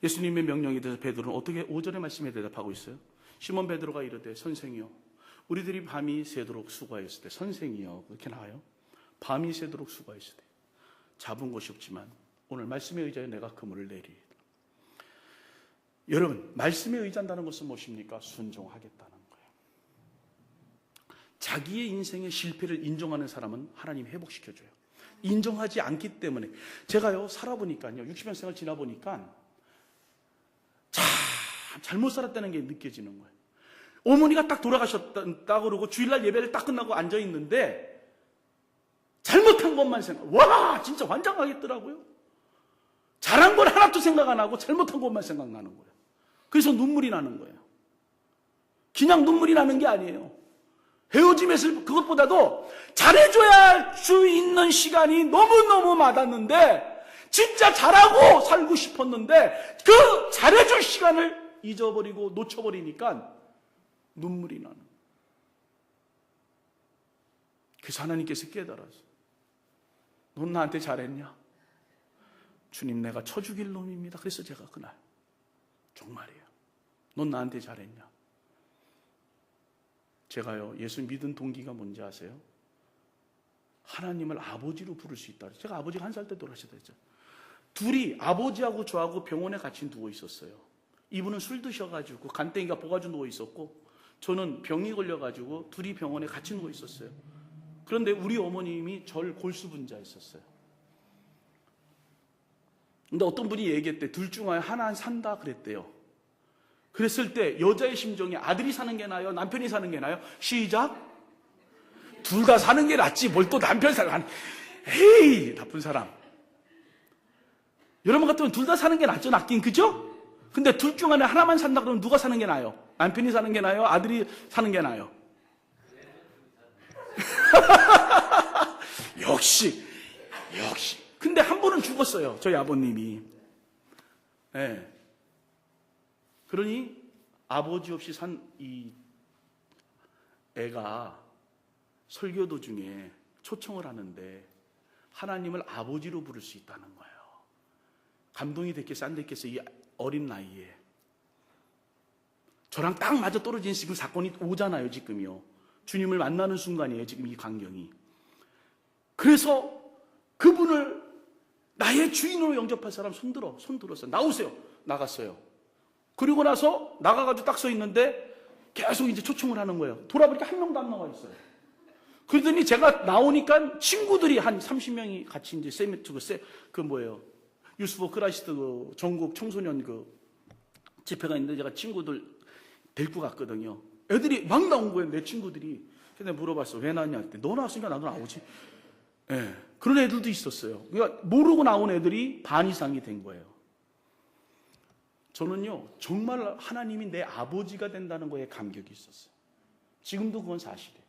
예수님의 명령에 대해서 베드로는 어떻게 5절의 말씀에 대답하고 있어요? 시몬 베드로가 이르되 선생이요 우리들이 밤이 새도록 수고하였을 때 선생이요 그렇게 나와요. 밤이 새도록 수고하였을 때 잡은 것이 없지만 오늘 말씀에 의지하여 내가 그물을 내리이다. 여러분 말씀에 의지한다는 것은 무엇입니까? 순종하겠다는 거예요. 자기의 인생의 실패를 인정하는 사람은 하나님 회복시켜줘요. 인정하지 않기 때문에 제가요 살아보니까요 60년 생활 지나보니까 참 잘못 살았다는 게 느껴지는 거예요. 어머니가 딱 돌아가셨다 그러고 주일날 예배를 딱 끝나고 앉아있는데 잘못한 것만 와 진짜 환장하겠더라고요. 잘한 건 하나도 생각 안 하고 잘못한 것만 생각나는 거예요. 그래서 눈물이 나는 거예요. 그냥 눈물이 나는 게 아니에요. 헤어짐에서 그것보다도 잘해줘야 할 수 있는 시간이 너무너무 많았는데 진짜 잘하고 살고 싶었는데 그 잘해줄 시간을 잊어버리고 놓쳐버리니까 눈물이 나는. 그래서 하나님께서 깨달아서 넌 나한테 잘했냐? 주님 내가 쳐 죽일 놈입니다. 그래서 제가 그날 정말이에요. 넌 나한테 잘했냐? 제가요 예수 믿은 동기가 뭔지 아세요? 하나님을 아버지로 부를 수 있다. 제가 아버지가 1살 때 돌아가셨다 했죠. 둘이 아버지하고 저하고 병원에 같이 누워 있었어요. 이분은 술 드셔가지고 간땡이가 보가지고 누워 있었고 저는 병이 걸려가지고 둘이 병원에 같이 누워 있었어요. 그런데 우리 어머님이 절 골수분자했었어요. 근데 어떤 분이 얘기했대. 둘 중 하나 산다 그랬대요. 그랬을 때 여자의 심정이 아들이 사는 게 나아요? 남편이 사는 게 나아요? 시작. 둘 다 사는 게 낫지. 뭘 또 남편 살라는. 헤이, 나쁜 사람. 여러분 같으면 둘 다 사는 게 낫죠, 낫긴, 그죠? 근데 둘 중 안에 하나만 산다 그러면 누가 사는 게 나아요? 남편이 사는 게 나아요? 아들이 사는 게 나아요? 역시. 근데 한 분은 죽었어요, 저희 아버님이. 네. 그러니 아버지 없이 산 이 애가 설교 도중에 초청을 하는데 하나님을 아버지로 부를 수 있다는 거예요. 감동이 됐겠어요, 안 됐겠어요? 이 어린 나이에. 저랑 딱 맞아 떨어진 지금 사건이 오잖아요, 지금요. 주님을 만나는 순간이에요, 지금 이 광경이. 그래서 그분을 나의 주인으로 영접할 사람 손들어서 나오세요. 나갔어요. 그리고 나서 나가가지고 딱 서 있는데 계속 이제 초청을 하는 거예요. 돌아보니까 한 명도 안 나와 있어요. 그러더니 제가 나오니까 친구들이 한 30명이 같이 이제 유스 포 크라이스트 그 전국 청소년 그 집회가 있는데 제가 친구들 데리고 갔거든요. 애들이 막 나온 거예요, 내 친구들이. 그래서 내가 물어봤어. 왜 나왔냐 했더니 너 나왔으니까 나도 나오지. 예. 그런 애들도 있었어요. 그러니까 모르고 나온 애들이 반 이상이 된 거예요. 저는요, 정말 하나님이 내 아버지가 된다는 거에 감격이 있었어요. 지금도 그건 사실이에요.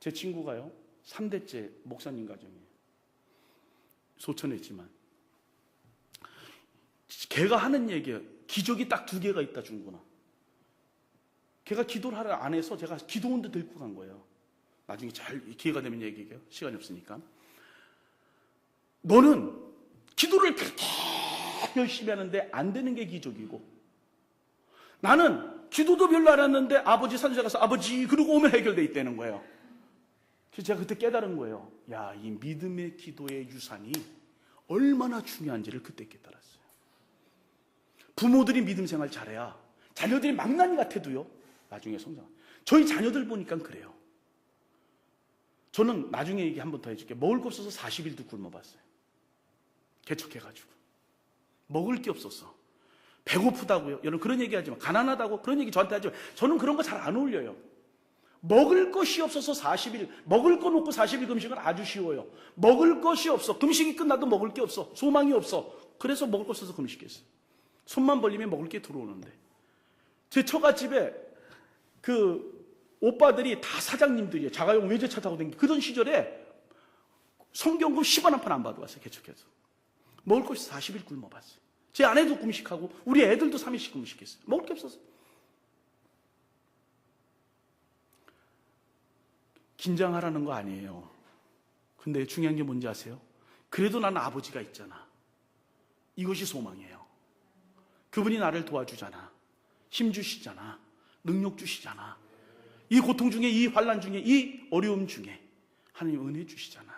제 친구가요, 3대째 목사님 가정이에요. 소천했지만. 걔가 하는 얘기예요. 기적이 딱 2개가 있다, 중구나. 걔가 기도를 하려 안 해서 제가 기도원도 데리고 간 거예요. 나중에 잘 기회가 되면 얘기해요. 시간이 없으니까. 너는 기도를 그렇게 열심히 하는데 안 되는 게 기적이고, 나는 기도도 별로 안 했는데 아버지 산소에 가서 아버지 그러고 오면 해결돼 있다는 거예요. 그래서 제가 그때 깨달은 거예요. 야, 이 믿음의 기도의 유산이 얼마나 중요한지를 그때 깨달았어요. 부모들이 믿음 생활 잘해야 자녀들이 망나니 같아도요, 나중에 성장. 저희 자녀들 보니까 그래요. 저는 나중에 얘기 한 번 더 해줄게요. 먹을 거 없어서 40일도 굶어봤어요. 개척해가지고. 먹을 게 없었어. 배고프다고요. 여러분 그런 얘기 하지만, 가난하다고 그런 얘기 저한테 하지만, 저는 그런 거 잘 안 어울려요. 먹을 것이 없어서 40일, 먹을 거 놓고 40일 금식은 아주 쉬워요. 먹을 것이 없어. 금식이 끝나도 먹을 게 없어. 소망이 없어. 그래서 먹을 거 없어서 금식했어요. 손만 벌리면 먹을 게 들어오는데. 제 처갓집에 그 오빠들이 다 사장님들이에요. 자가용 외제차 타고 다니는 그런 시절에 성경금 10원 한 푼 안 받아왔어요. 개척해서. 먹을 것이 40일 굶어봤어요. 제 아내도 금식하고 우리 애들도 3일씩 금식했어요. 먹을 게 없어서. 긴장하라는 거 아니에요. 근데 중요한 게 뭔지 아세요? 그래도 나는 아버지가 있잖아. 이것이 소망이에요. 그분이 나를 도와주잖아. 힘 주시잖아. 능력 주시잖아. 이 고통 중에, 이 환난 중에, 이 어려움 중에 하나님 은혜 주시잖아.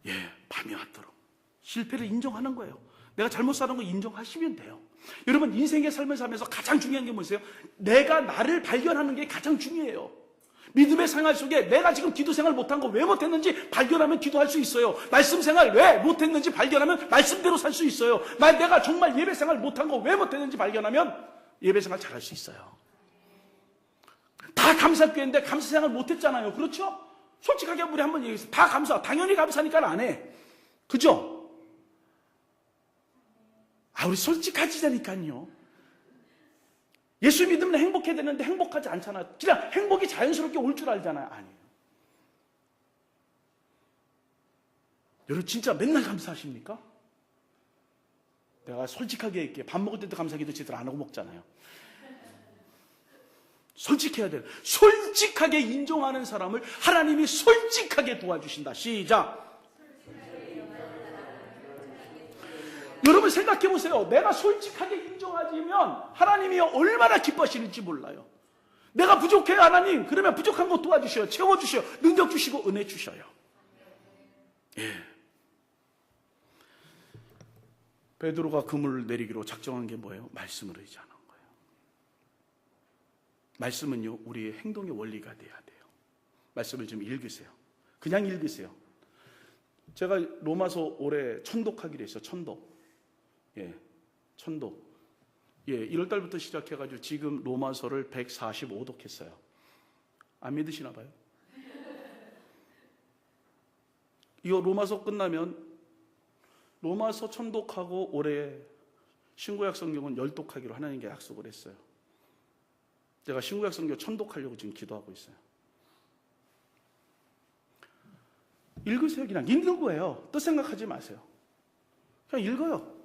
예, 밤이 왔도록 실패를 인정하는 거예요. 내가 잘못 사는 거 인정하시면 돼요. 여러분, 인생의 삶을 살면서 가장 중요한 게 뭐세요? 내가 나를 발견하는 게 가장 중요해요. 믿음의 생활 속에 내가 지금 기도 생활 못한 거 왜 못했는지 발견하면 기도할 수 있어요. 말씀 생활 왜 못했는지 발견하면 말씀대로 살 수 있어요. 내가 정말 예배 생활 못한 거 왜 못했는지 발견하면 예배 생활 잘할 수 있어요. 다 감사교회인데 감사 생활 못했잖아요. 그렇죠? 솔직하게 우리 한번 얘기했어요. 다 감사. 당연히 감사니까 안 해. 그죠? 우리 솔직하지자니까요. 예수 믿으면 행복해야 되는데 행복하지 않잖아요. 그냥 행복이 자연스럽게 올 줄 알잖아요. 아니에요. 여러분 진짜 맨날 감사하십니까? 내가 솔직하게 얘기해. 밥 먹을 때도 감사기도 제대로 안 하고 먹잖아요. 솔직해야 돼요. 솔직하게 인정하는 사람을 하나님이 솔직하게 도와주신다. 시작. 여러분 생각해 보세요. 내가 솔직하게 인정하지면 하나님이 얼마나 기뻐하시는지 몰라요. 내가 부족해요, 하나님. 그러면 부족한 거 도와주셔요. 채워주셔요. 능력 주시고 은혜 주셔요. 예. 베드로가 그물을 내리기로 작정한 게 뭐예요? 말씀을 의지하는 거예요. 말씀은요, 우리의 행동의 원리가 돼야 돼요. 말씀을 좀 읽으세요. 그냥 읽으세요. 제가 로마서 올해 천독하기로 했어요. 천독. 예, 천독. 예, 1월달부터 시작해가지고 지금 로마서를 145독 했어요. 안 믿으시나 봐요? 이거 로마서 끝나면 로마서 천독하고 올해 신구약 성경은 10독하기로 하나님께 약속을 했어요. 제가 신구약 성경 천독하려고 지금 기도하고 있어요. 읽으세요. 그냥 읽는 거예요. 뜻 생각하지 마세요. 그냥 읽어요.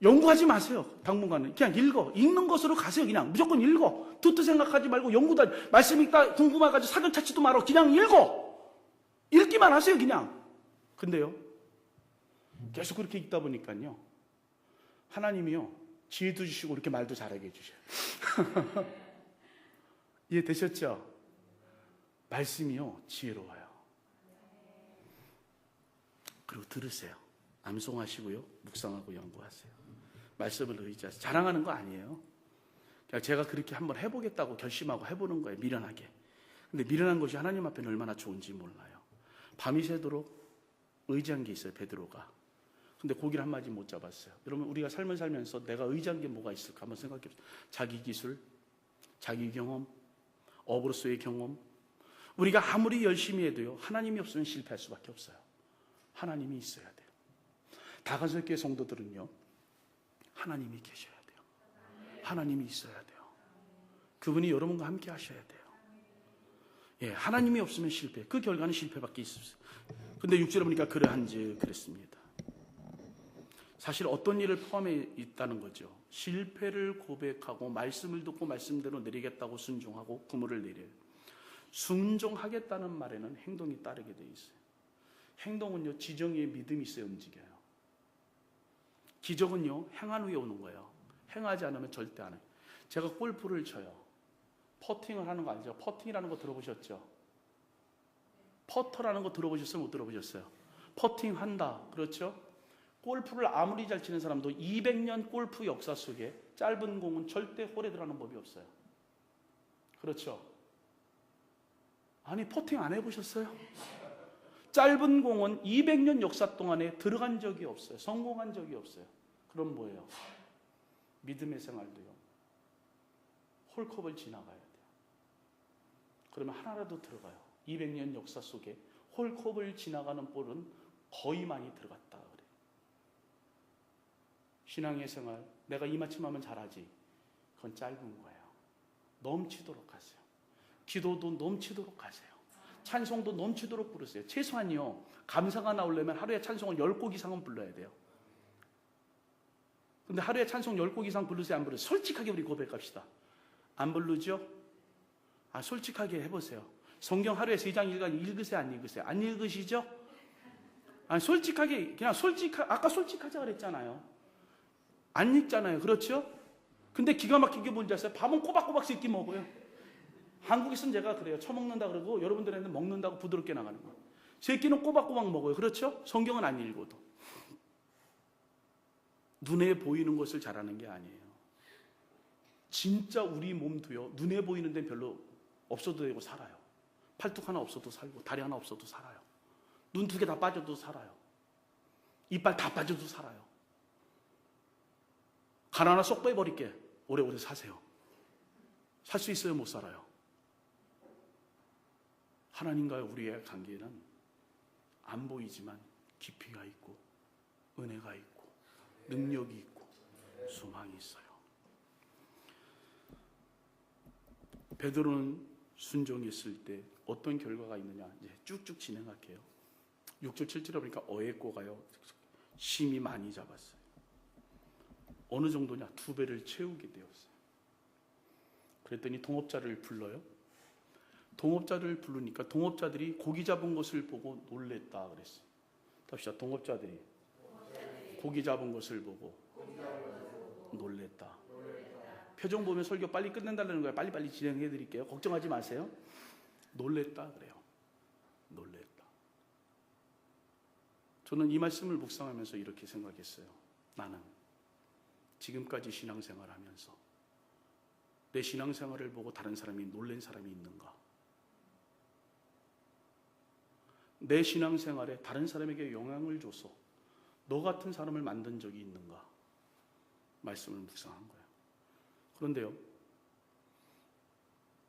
연구하지 마세요. 당분간은 그냥 읽어. 읽는 것으로 가세요. 그냥 무조건 읽어. 뜻 생각하지 말고 연구도 말씀 읽다 궁금해가지고 사전 찾지도 말고 그냥 읽어. 읽기만 하세요. 그냥. 근데요, 계속 그렇게 읽다 보니까요, 하나님이요, 지혜도 주시고 이렇게 말도 잘하게 해주셔요. 이해되셨죠? 말씀이요, 지혜로워요. 그리고 들으세요. 암송하시고요, 묵상하고 연구하세요. 말씀을 의지하세요. 자랑하는 거 아니에요. 그냥 제가 그렇게 한번 해보겠다고 결심하고 해보는 거예요. 미련하게. 근데 미련한 것이 하나님 앞에는 얼마나 좋은지 몰라요. 밤이 새도록 의지한 게 있어요, 베드로가. 근데 고기를 한 마디 못 잡았어요. 여러분, 우리가 삶을 살면서 내가 의지한 게 뭐가 있을까 한번 생각해 보세요. 자기 기술, 자기 경험, 업으로서의 경험. 우리가 아무리 열심히 해도요, 하나님이 없으면 실패할 수밖에 없어요. 하나님이 있어야 돼요. 다간설교회 성도들은요, 하나님이 계셔야 돼요. 하나님이 있어야 돼요. 그분이 여러분과 함께 하셔야 돼요. 예, 하나님이 없으면 실패. 그 결과는 실패밖에 없어요. 근데 6절에 보니까 그러한지 그랬습니다. 사실 어떤 일을 포함해 있다는 거죠. 실패를 고백하고 말씀을 듣고 말씀대로 내리겠다고 순종하고 그물을 내려요. 순종하겠다는 말에는 행동이 따르게 돼 있어요. 행동은요, 지정의 믿음이 있어야 움직여요. 기적은요, 행한 후에 오는 거예요. 행하지 않으면 절대 안 해요. 제가 골프를 쳐요. 퍼팅을 하는 거 알죠? 퍼팅이라는 거 들어보셨죠? 퍼터라는 거 들어보셨어요? 못 들어보셨어요? 퍼팅 한다. 그렇죠? 골프를 아무리 잘 치는 사람도 200년 골프 역사 속에 짧은 공은 절대 홀에 들어가는 법이 없어요. 그렇죠? 아니, 퍼팅 안 해보셨어요? 짧은 공은 200년 역사 동안에 들어간 적이 없어요. 성공한 적이 없어요. 그럼 뭐예요? 믿음의 생활도요, 홀컵을 지나가야 돼요. 그러면 하나라도 들어가요. 200년 역사 속에 홀컵을 지나가는 볼은 거의 많이 들어갔다 그래요. 신앙의 생활, 내가 이마침하면 잘하지, 그건 짧은 거예요. 넘치도록 하세요. 기도도 넘치도록 하세요. 찬송도 넘치도록 부르세요. 최소한요, 감사가 나오려면 하루에 찬송을 10곡 이상은 불러야 돼요. 근데 하루에 찬송 10곡 이상 부르세요, 안 부르세요? 솔직하게 우리 고백합시다. 안 부르죠? 솔직하게 해보세요. 성경 하루에 3장 읽으세요, 안 읽으세요? 안 읽으시죠? 솔직하게, 그냥 아까 솔직하자 그랬잖아요. 안 읽잖아요. 그렇죠? 근데 기가 막히게 뭔지 아세요? 밥은 꼬박꼬박 씹기 먹어요. 한국에서는 제가 그래요. 처먹는다 그러고 여러분들한테 먹는다고 부드럽게 나가는 거예요. 새끼는 꼬박꼬박 먹어요. 그렇죠? 성경은 안 읽어도. 눈에 보이는 것을 잘하는 게 아니에요. 진짜 우리 몸도요, 눈에 보이는 데는 별로 없어도 되고 살아요. 팔뚝 하나 없어도 살고 다리 하나 없어도 살아요. 눈 2개 다 빠져도 살아요. 이빨 다 빠져도 살아요. 간 하나 쏙 빼버릴게. 오래오래 사세요. 살 수 있어요? 못 살아요? 하나님과의 우리의 관계는 안 보이지만 깊이가 있고 은혜가 있고 능력이 있고 소망이 있어요. 베드로는 순종했을 때 어떤 결과가 있느냐, 이제 쭉쭉 진행할게요. 6절 7절에 보니까 어획고가요, 심히 많이 잡았어요. 어느 정도냐? 2배를 채우게 되었어요. 그랬더니 동업자를 불러요. 동업자를 부르니까 동업자들이 고기 잡은 것을 보고 놀랬다 그랬어요. 합시다. 동업자들이 고기 잡은 것을 보고 놀랬다. 표정 보면 설교 빨리 끝낸다는 거예요. 빨리빨리 진행해 드릴게요. 걱정하지 마세요. 놀랬다 그래요. 놀랬다. 저는 이 말씀을 묵상하면서 이렇게 생각했어요. 나는 지금까지 신앙생활하면서 내 신앙생활을 보고 다른 사람이 놀란 사람이 있는가? 내 신앙생활에 다른 사람에게 영향을 줘서 너 같은 사람을 만든 적이 있는가? 말씀을 묵상한 거예요. 그런데요,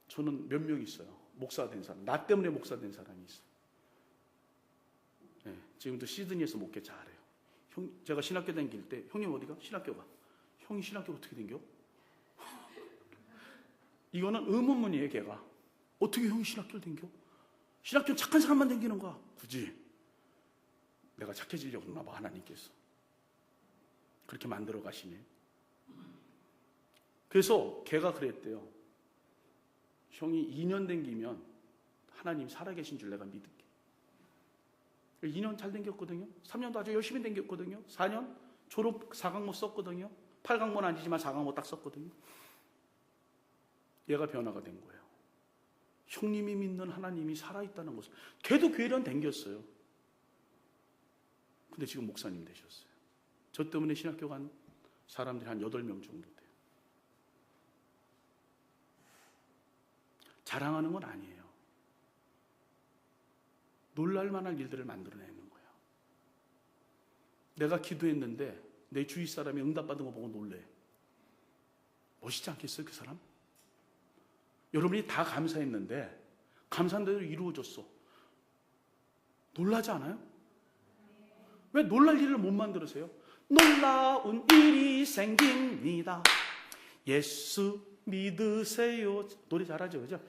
저는 몇 명 있어요. 목사 된 사람. 나 때문에 목사 된 사람이 있어요. 네, 지금도 시드니에서 목회 잘해요. 제가 신학교 다닐 때, 형님 어디가? 신학교가. 형이 신학교 어떻게 다녀? 이거는 의문문이에요, 걔가. 어떻게 형이 신학교를 다녀? 신학교는 착한 사람만 다니는 거야. 굳이. 내가 착해지려고 그러나 봐, 하나님께서. 그렇게 만들어 가시네. 그래서 걔가 그랬대요. 형이 2년 댕기면 하나님 살아계신 줄 내가 믿을게. 2년 잘 댕겼거든요. 3년도 아주 열심히 댕겼거든요. 4년 졸업 4강모 썼거든요. 8강모는 아니지만 4강모 딱 썼거든요. 얘가 변화가 된 거예요. 형님이 믿는 하나님이 살아있다는 것을. 걔도 교회는 댕겼어요. 근데 지금 목사님 되셨어요. 저 때문에 신학교 간 사람들이 한 8명 정도 돼요. 자랑하는 건 아니에요. 놀랄 만한 일들을 만들어내는 거예요. 내가 기도했는데 내 주위 사람이 응답받은 거 보고 놀래. 멋있지 않겠어요, 그 사람? 여러분이 다 감사했는데 감사한 대로 이루어졌어. 놀라지 않아요? 왜 놀랄 일을 못 만들으세요? 놀라운 일이 생깁니다. 예수 믿으세요. 노래 잘하죠, 그죠?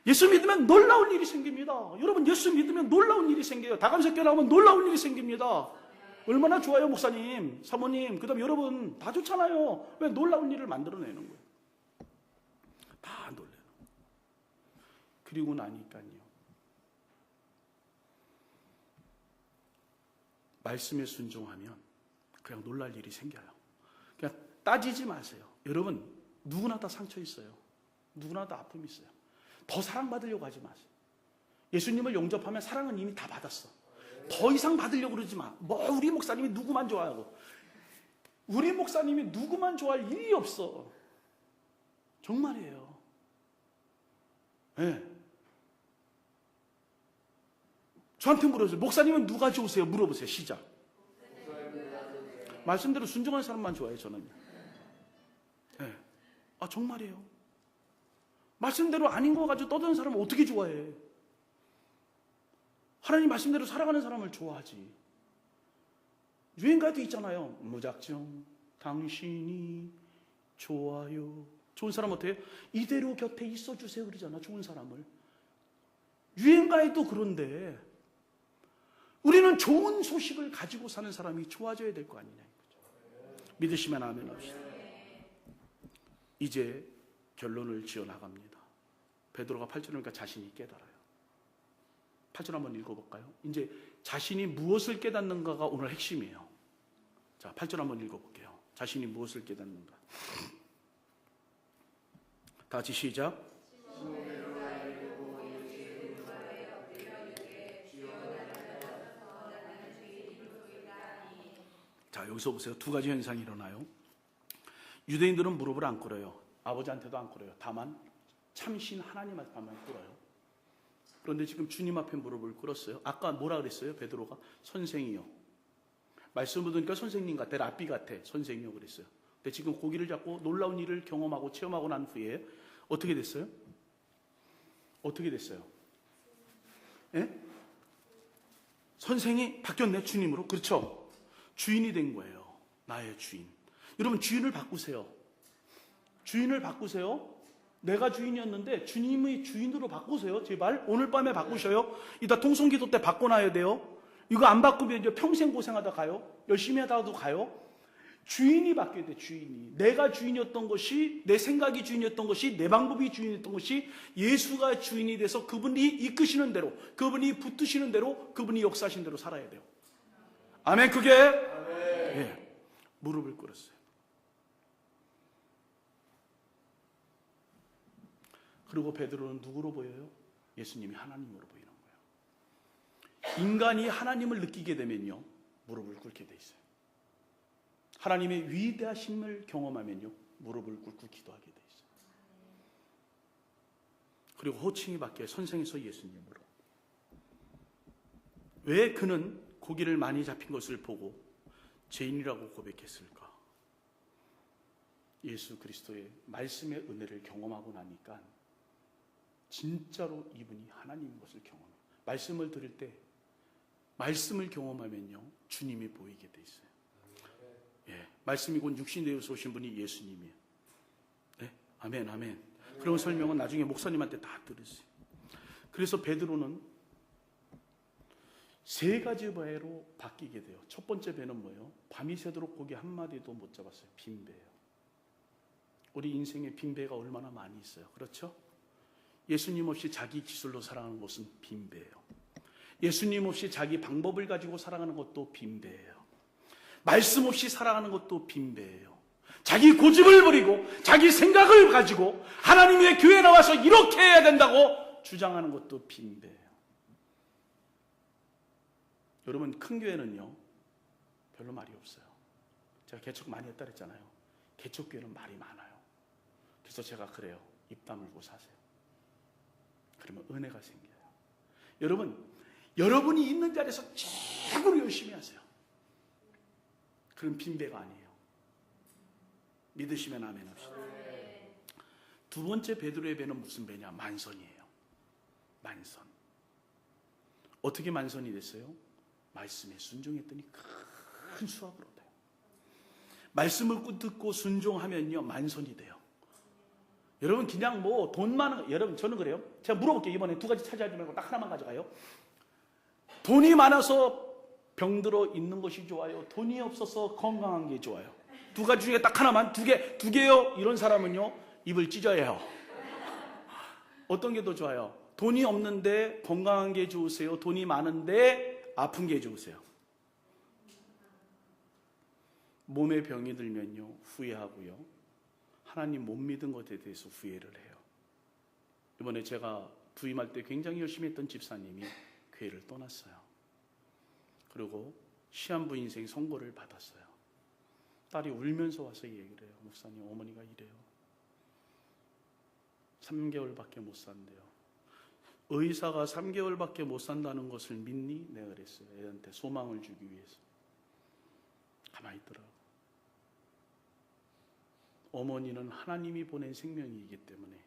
예수 믿으면 놀라운 일이 생깁니다. 여러분, 예수 믿으면 놀라운 일이 생겨요. 다감사교회 나오면 놀라운 일이 생깁니다. 얼마나 좋아요, 목사님, 사모님, 그 다음 여러분 다 좋잖아요. 왜 놀라운 일을 만들어내는 거예요? 다 놀래요. 그리고 나니까요, 말씀에 순종하면 그냥 놀랄 일이 생겨요. 그냥 따지지 마세요. 여러분, 누구나 다 상처 있어요. 누구나 다 아픔이 있어요. 더 사랑받으려고 하지 마세요. 예수님을 영접하면 사랑은 이미 다 받았어. 더 이상 받으려고 그러지 마. 뭐 우리 목사님이 누구만 좋아하고. 우리 목사님이 누구만 좋아할 일이 없어. 정말이에요. 네. 저한테 물어보세요. 목사님은 누가 좋으세요? 물어보세요. 시작. 말씀대로 순종하는 사람만 좋아해요, 저는. 네. 아, 정말이에요. 말씀대로 아닌 거 가지고 떠드는 사람은 어떻게 좋아해? 하나님 말씀대로 살아가는 사람을 좋아하지. 유행가도 있잖아요. 무작정 당신이 좋아요. 좋은 사람 어때요? 이대로 곁에 있어주세요 그러잖아, 좋은 사람을. 유행가에도 그런데 우리는 좋은 소식을 가지고 사는 사람이 좋아져야 될 거 아니냐. 믿으시면 아멘 합시다. 이제 결론을 지어나갑니다. 베드로가 8절이니까 자신이 깨달아요. 8절 한번 읽어볼까요? 이제 자신이 무엇을 깨닫는가가 오늘 핵심이에요. 자, 8절 한번 읽어볼게요. 자신이 무엇을 깨닫는가. 다 같이 시작. 자, 여기서 보세요. 두 가지 현상이 일어나요. 유대인들은 무릎을 안 꿇어요. 아버지한테도 안 꿇어요. 다만 참신 하나님 앞에만 꿇어요. 그런데 지금 주님 앞에 무릎을 꿇었어요. 아까 뭐라 그랬어요? 베드로가 선생이요. 말씀을 들으니까 선생님 같아, 랍비 같아, 선생이요 그랬어요. 근데 지금 고기를 잡고 놀라운 일을 경험하고 체험하고 난 후에 어떻게 됐어요? 어떻게 됐어요? 예? 선생이 바뀌었네, 주님으로. 그렇죠? 주인이 된 거예요. 나의 주인. 여러분, 주인을 바꾸세요. 주인을 바꾸세요. 내가 주인이었는데 주님의 주인으로 바꾸세요. 제발 오늘 밤에 바꾸셔요. 이따 통성기도 때 바꿔놔야 돼요. 이거 안 바꾸면 이제 평생 고생하다 가요. 열심히 하다가도 가요. 주인이 바뀌어야 돼. 주인이. 내가 주인이었던 것이, 내 생각이 주인이었던 것이, 내 방법이 주인이었던 것이 예수가 주인이 돼서 그분이 이끄시는 대로, 그분이 붙드시는 대로, 그분이 역사하신 대로 살아야 돼요. 아멘. 그게 네, 무릎을 꿇었어요. 그리고 베드로는 누구로 보여요? 예수님이 하나님으로 보이는 거예요. 인간이 하나님을 느끼게 되면요, 무릎을 꿇게 돼 있어요. 하나님의 위대하심을 경험하면요, 무릎을 꿇고 기도하게 돼 있어요. 그리고 호칭이 바뀌어요. 선생에서 예수님으로. 왜 그는 고기를 많이 잡힌 것을 보고 죄인이라고 고백했을까? 예수 그리스도의 말씀의 은혜를 경험하고 나니까 진짜로 이분이 하나님인 것을 경험해요. 말씀을 들을 때 말씀을 경험하면요 주님이 보이게 돼 있어요. 예, 말씀이 곧 육신이 되어서 오신 분이 예수님이에요. 네? 아멘, 아멘. 그런 설명은 나중에 목사님한테 다 들으세요. 그래서 베드로는 세 가지 배로 바뀌게 돼요. 첫 번째 배는 뭐예요? 밤이 새도록 고기 한 마리도 못 잡았어요. 빈배예요. 우리 인생에 빈배가 얼마나 많이 있어요. 그렇죠? 예수님 없이 자기 기술로 살아가는 것은 빈배예요. 예수님 없이 자기 방법을 가지고 살아가는 것도 빈배예요. 말씀 없이 살아가는 것도 빈배예요. 자기 고집을 버리고 자기 생각을 가지고 하나님의 교회에 나와서 이렇게 해야 된다고 주장하는 것도 빈배예요. 여러분, 큰 교회는요 별로 말이 없어요. 제가 개척 많이 했다 그랬잖아요. 개척교회는 말이 많아요. 그래서 제가 그래요. 입 다물고 사세요. 그러면 은혜가 생겨요. 여러분이 있는 자리에서 최고로 열심히 하세요. 그럼 빈배가 아니에요. 믿으시면 아멘 합시다. 두 번째 베드로의 배는 무슨 배냐? 만선이에요. 만선. 어떻게 만선이 됐어요? 말씀에 순종했더니 큰 수확을 얻어요. 말씀을 듣고 순종하면요 만선이 돼요. 여러분 그냥 뭐 돈 많은, 여러분 저는 그래요. 제가 물어볼게요. 이번에 두 가지 차지하지 말고 딱 하나만 가져가요. 돈이 많아서 병들어 있는 것이 좋아요? 돈이 없어서 건강한 게 좋아요? 두 가지 중에 딱 하나만, 두 개요? 이런 사람은요 입을 찢어야 해요. 어떤 게 더 좋아요? 돈이 없는데 건강한 게 좋으세요? 돈이 많은데 아픈 게 좋으세요? 몸에 병이 들면요 후회하고요, 하나님 못 믿은 것에 대해서 후회를 해요. 이번에 제가 부임할 때 굉장히 열심히 했던 집사님이 교회를 떠났어요. 그리고 시한부 인생 선고를 받았어요. 딸이 울면서 와서 얘기를 해요. 목사님, 어머니가 이래요. 3개월밖에 못 산대요. 의사가 3개월밖에 못 산다는 것을 믿니? 내가 그랬어요. 애한테 소망을 주기 위해서. 가만히 있더라고. 어머니는 하나님이 보낸 생명이기 때문에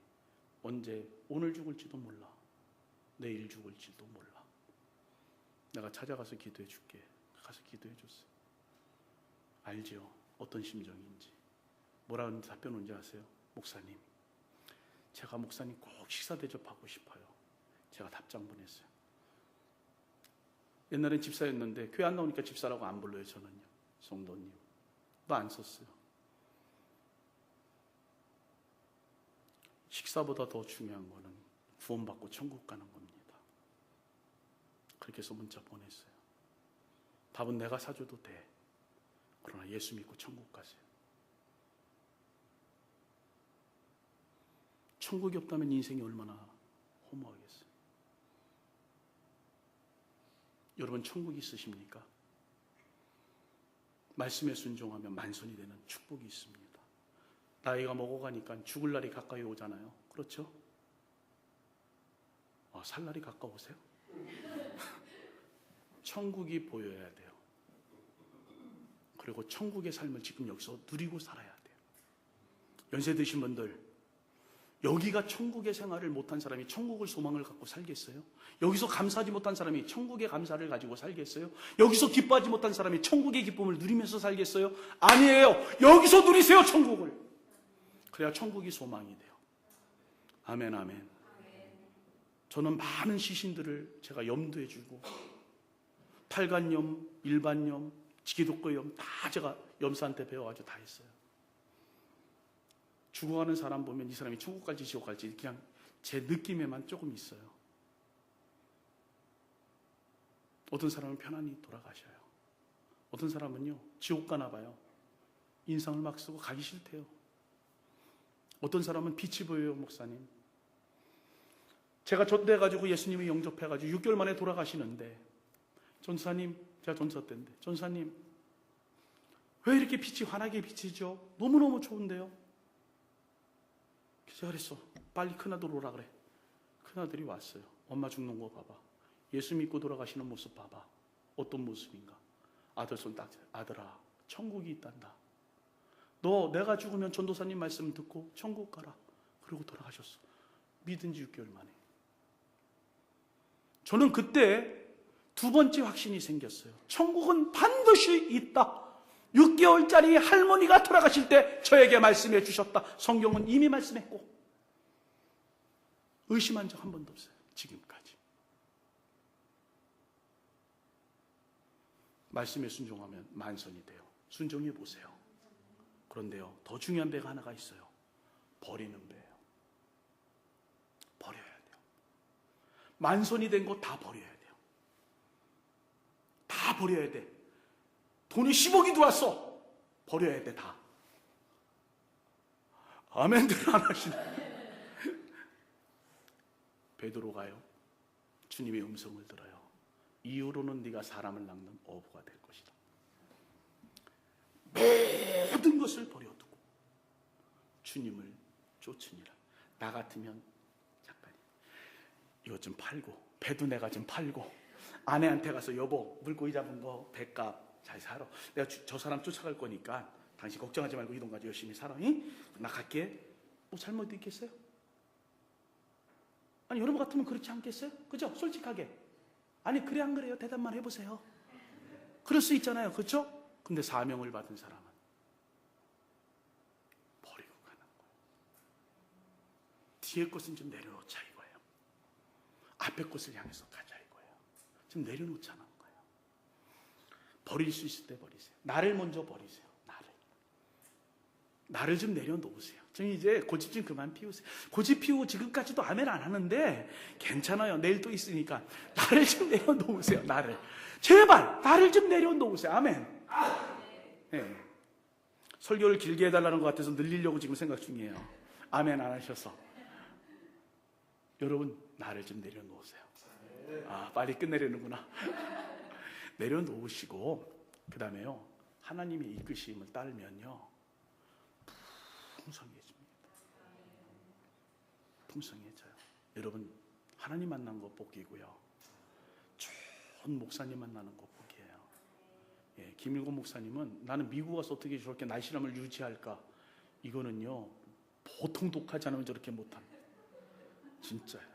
언제, 오늘 죽을지도 몰라, 내일 죽을지도 몰라. 내가 찾아가서 기도해 줄게. 가서 기도해 줬어요. 알죠? 어떤 심정인지. 뭐라는 답변 온지 아세요? 목사님, 제가 목사님 꼭 식사 대접하고 싶어요. 제가 답장 보냈어요. 옛날엔 집사였는데 교회 안 나오니까 집사라고 안 불러요. 저는요. 성도님, 너 안 썼어요. 식사보다 더 중요한 거는 구원받고 천국 가는 겁니다. 그렇게 해서 문자 보냈어요. 밥은 내가 사줘도 돼. 그러나 예수 믿고 천국 가세요. 천국이 없다면 인생이 얼마나 허무하겠어요. 여러분, 천국이 있으십니까? 말씀에 순종하면 만선이 되는 축복이 있습니다. 나이가 먹어가니까 죽을 날이 가까이 오잖아요. 그렇죠? 살 날이 가까우세요? 천국이 보여야 돼요. 그리고 천국의 삶을 지금 여기서 누리고 살아야 돼요. 연세 드신 분들, 여기가 천국의 생활을 못한 사람이 천국을 소망을 갖고 살겠어요? 여기서 감사하지 못한 사람이 천국의 감사를 가지고 살겠어요? 여기서 기뻐하지 못한 사람이 천국의 기쁨을 누리면서 살겠어요? 아니에요. 여기서 누리세요, 천국을. 그래야 천국이 소망이 돼요. 아멘, 아멘. 저는 많은 시신들을 제가 염두해 주고, 팔관염, 일반염, 기독교염 다 제가 염사한테 배워가지고 다 했어요. 죽어가는 사람 보면 이 사람이 천국 갈지 지옥 갈지 그냥 제 느낌에만 조금 있어요. 어떤 사람은 편안히 돌아가셔요. 어떤 사람은요 지옥 가나 봐요. 인상을 막 쓰고 가기 싫대요. 어떤 사람은 빛이 보여요. 목사님, 제가 전도해가지고 예수님이 영접해가지고 6개월 만에 돌아가시는데, 전사님, 제가 전사 때인데, 전사님 왜 이렇게 빛이 환하게 비치죠? 너무너무 좋은데요? 제가 그랬어. 빨리 큰아들 오라 그래. 큰아들이 왔어요. 엄마 죽는 거 봐봐. 예수 믿고 돌아가시는 모습 봐봐. 어떤 모습인가. 아들 손 딱, 아들아, 천국이 있단다. 너 내가 죽으면 전도사님 말씀 듣고 천국 가라. 그러고 돌아가셨어. 믿은 지 6개월 만에. 저는 그때 두 번째 확신이 생겼어요. 천국은 반드시 있다. 6개월짜리 할머니가 돌아가실 때 저에게 말씀해 주셨다. 성경은 이미 말씀했고 의심한 적 한 번도 없어요. 지금까지. 말씀에 순종하면 만선이 돼요. 순종해 보세요. 그런데요, 더 중요한 배가 하나가 있어요. 버리는 배예요. 버려야 돼요. 만선이 된 거 다 버려야 돼요. 다 버려야 돼. 돈이 10억이 들어왔어. 버려야 돼, 다. 아멘들 안 하시네. 베드로가요, 주님의 음성을 들어요. 이후로는 네가 사람을 낚는 어부가 될 것이다. 모든 것을 버려두고 주님을 쫓으니라. 나 같으면 잠깐 이것 좀 팔고, 배도 내가 좀 팔고, 아내한테 가서 여보 물고기 잡은 거 배값 잘 살아. 내가 저 사람 쫓아갈 거니까 당신 걱정하지 말고 이 돈 가지고 열심히 살아. 응? 나 갈게. 뭐 잘못 있겠어요? 아니 여러분 같으면 그렇지 않겠어요? 그죠? 솔직하게. 아니 그래 안 그래요? 대답만 해보세요. 그럴 수 있잖아요. 그렇죠? 근데 사명을 받은 사람은 버리고 가는 거예요. 뒤에 것은 좀 내려놓자 이거예요. 앞에 것을 향해서 가자 이거예요. 좀 내려놓자는 거예요. 버릴 수 있을 때 버리세요. 나를 먼저 버리세요. 나를 좀 내려놓으세요. 좀 이제 고집 좀 그만 피우세요. 고집 피우고 지금까지도 아멘 안 하는데 괜찮아요. 내일 또 있으니까 나를 좀 내려놓으세요. 나를 제발 나를 좀 내려놓으세요. 아멘. 네. 설교를 길게 해달라는 것 같아서 늘리려고 지금 생각 중이에요. 아멘 안 하셔서. 여러분 나를 좀 내려놓으세요. 아 빨리 끝내려는구나. 내려놓으시고 그 다음에요, 하나님의 이끄심을 따르면요 풍성해집니다. 풍성해져요. 여러분 하나님 만난 거 복이고요, 좋은 목사님 만나는 거 복이에요. 예, 김일곤 목사님은 나는 미국 와서 어떻게 저렇게 날씬함을 유지할까, 이거는요 보통 독하지 않으면 저렇게 못합니다. 진짜요.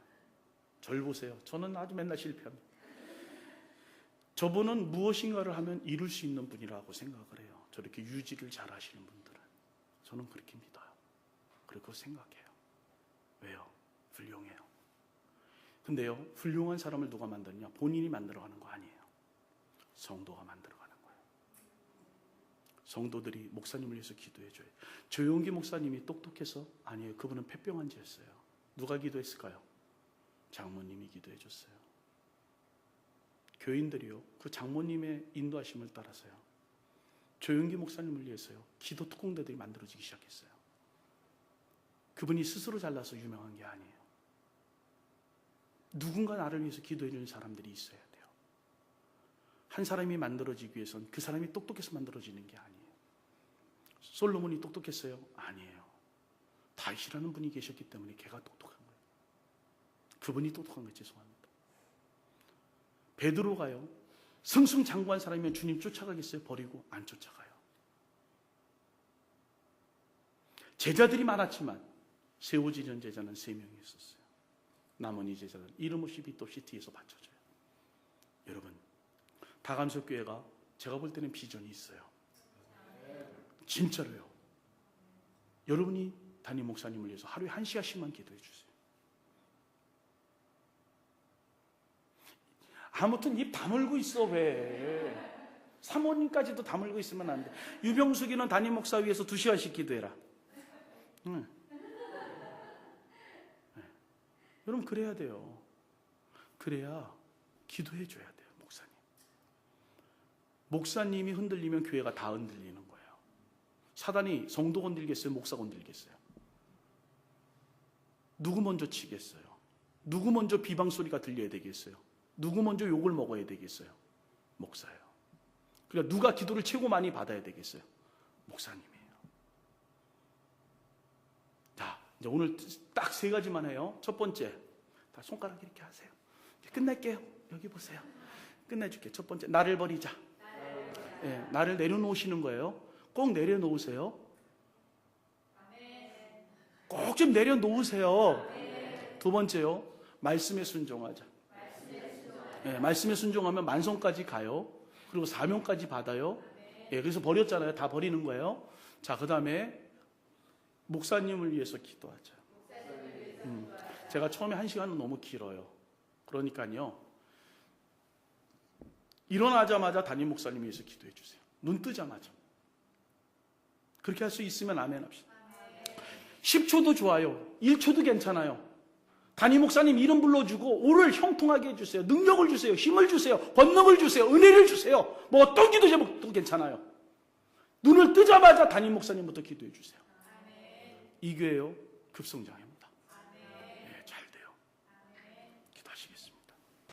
절 보세요. 저는 아주 맨날 실패합니다. 저분은 무엇인가를 하면 이룰 수 있는 분이라고 생각을 해요. 저렇게 유지를 잘 하시는 분들은. 저는 그렇게 믿어요. 그리고 생각해요. 왜요? 훌륭해요. 근데요, 훌륭한 사람을 누가 만드냐? 본인이 만들어가는 거 아니에요. 성도가 만들어가는 거예요. 성도들이 목사님을 위해서 기도해줘요. 조용기 목사님이 똑똑해서? 아니에요. 그분은 폐병환자였어요. 누가 기도했을까요? 장모님이 기도해줬어요. 교인들이요, 그 장모님의 인도하심을 따라서요, 조용기 목사님을 위해서요, 기도 특공대들이 만들어지기 시작했어요. 그분이 스스로 잘나서 유명한 게 아니에요. 누군가 나를 위해서 기도해주는 사람들이 있어야 돼요. 한 사람이 만들어지기 위해선 그 사람이 똑똑해서 만들어지는 게 아니에요. 솔로몬이 똑똑했어요? 아니에요. 다윗이라는 분이 계셨기 때문에 걔가 똑똑한 거예요. 그분이 똑똑한 거예요. 죄송합니다. 베드로가요, 승승장구한 사람이면 주님 쫓아가겠어요? 버리고 안 쫓아가요. 제자들이 많았지만 세워지는 제자는 3명이 있었어요. 나머지 제자는 이름 없이 빛 없이 뒤에서 받쳐줘요. 여러분, 다감석교회가 제가 볼 때는 비전이 있어요. 진짜로요. 여러분이 담임 목사님을 위해서 하루에 1시간씩만 기도해 주세요. 아무튼 입 다물고 있어. 왜? 사모님까지도 다물고 있으면 안 돼. 유병숙이는 담임 목사 위해서 2시간씩 기도해라. 응. 네. 여러분 그래야 돼요. 그래야 기도해 줘야 돼요. 목사님이 흔들리면 교회가 다 흔들리는 거예요. 사단이 성도 건들겠어요? 목사 건들겠어요? 누구 먼저 치겠어요? 누구 먼저 비방 소리가 들려야 되겠어요? 누구 먼저 욕을 먹어야 되겠어요? 목사예요. 그러니까 누가 기도를 최고 많이 받아야 되겠어요? 목사님이에요. 자, 이제 오늘 딱 3가지만 해요. 첫 번째, 다 손가락 이렇게 하세요. 끝낼게요. 여기 보세요. 끝내줄게. 첫 번째, 나를 버리자. 네, 나를 내려놓으시는 거예요. 꼭 내려놓으세요. 꼭 좀 내려놓으세요. 두 번째요, 말씀에 순종하자. 네, 말씀에 순종하면 만성까지 가요. 그리고 사명까지 받아요. 예, 그래서 버렸잖아요. 다 버리는 거예요. 자, 그 다음에 목사님을 위해서 기도하자. 제가 처음에 1시간은 너무 길어요. 그러니까요, 일어나자마자 담임 목사님 위해서 기도해 주세요. 눈 뜨자마자. 그렇게 할 수 있으면 아멘 합시다. 10초도 좋아요. 1초도 괜찮아요. 담임 목사님 이름 불러주고 오를 형통하게 해주세요. 능력을 주세요. 힘을 주세요. 권능을 주세요. 은혜를 주세요. 뭐 어떤 기도 제목도 괜찮아요. 눈을 뜨자마자 담임 목사님부터 기도해 주세요. 이 교회요, 급성장해요.